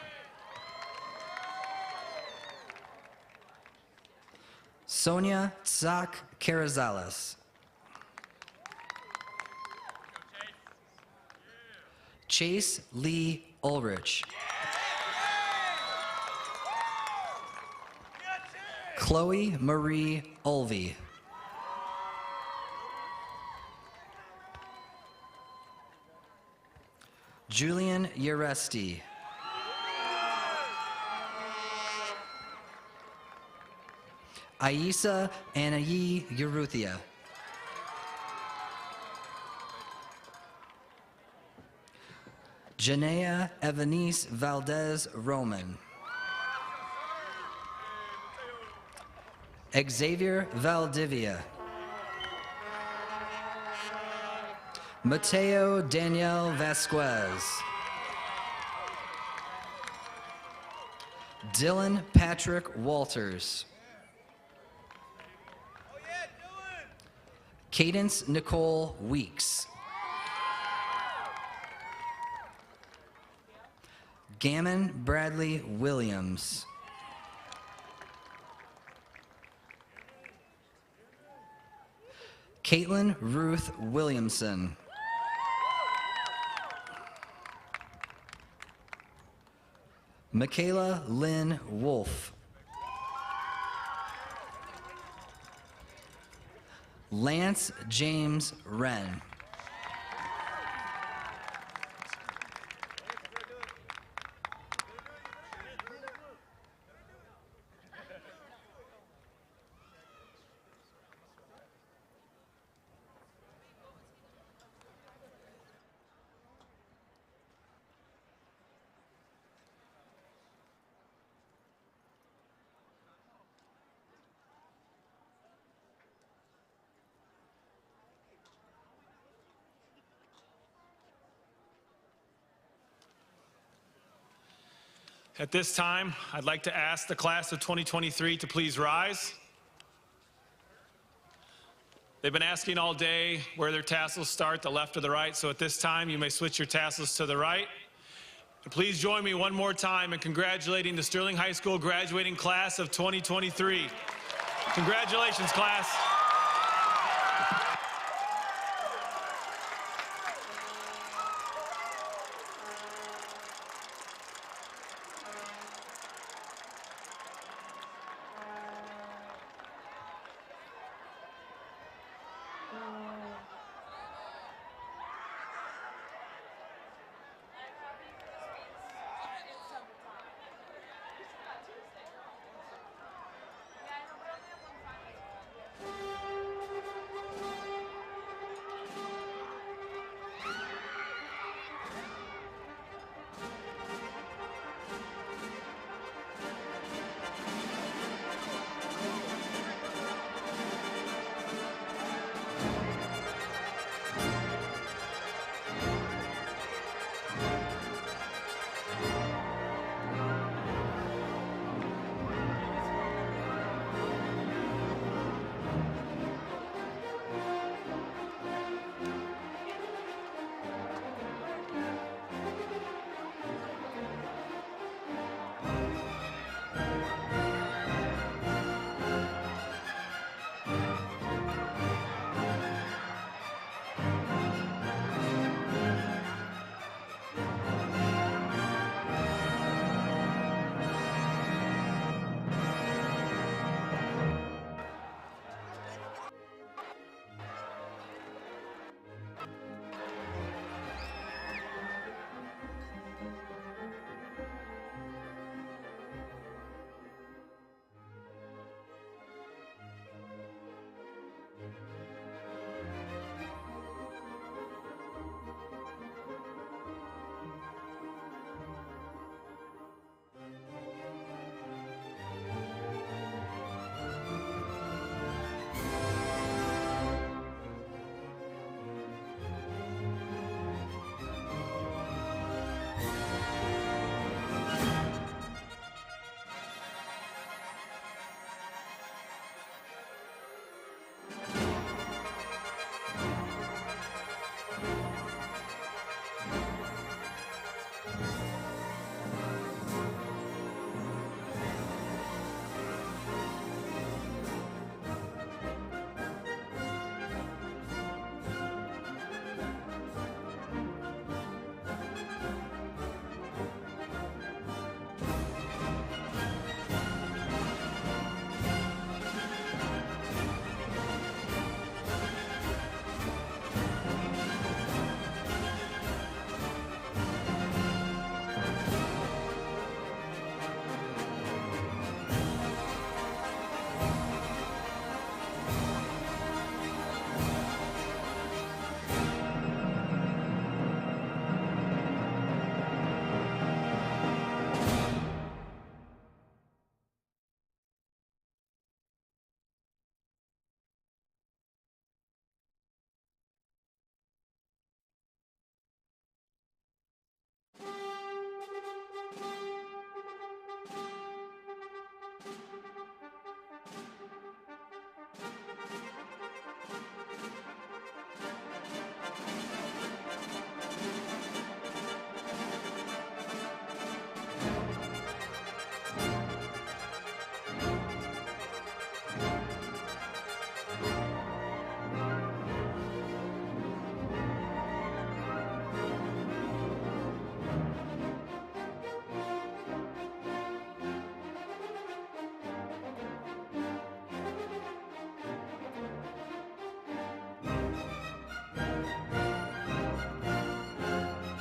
Sonia Tzak Carrizales. Chase Lee Ulrich. Chloe Marie Ulvey. Julian Uresti. Aisa Anayi Uruthia. Janea Evanice Valdez Roman. Xavier Valdivia. Mateo Daniel Vasquez. Dylan Patrick Walters. Cadence Nicole Weeks. Gammon Bradley Williams. Caitlin Ruth Williamson. Michaela Lynn Wolf. Lance James Wren. At this time, I'd like to ask the class of 2023 to please rise. They've been asking all day where their tassels start, the left or the right, so at this time you may switch your tassels to the right. And please join me one more time in congratulating the Sterling High School graduating class of 2023. Congratulations, class.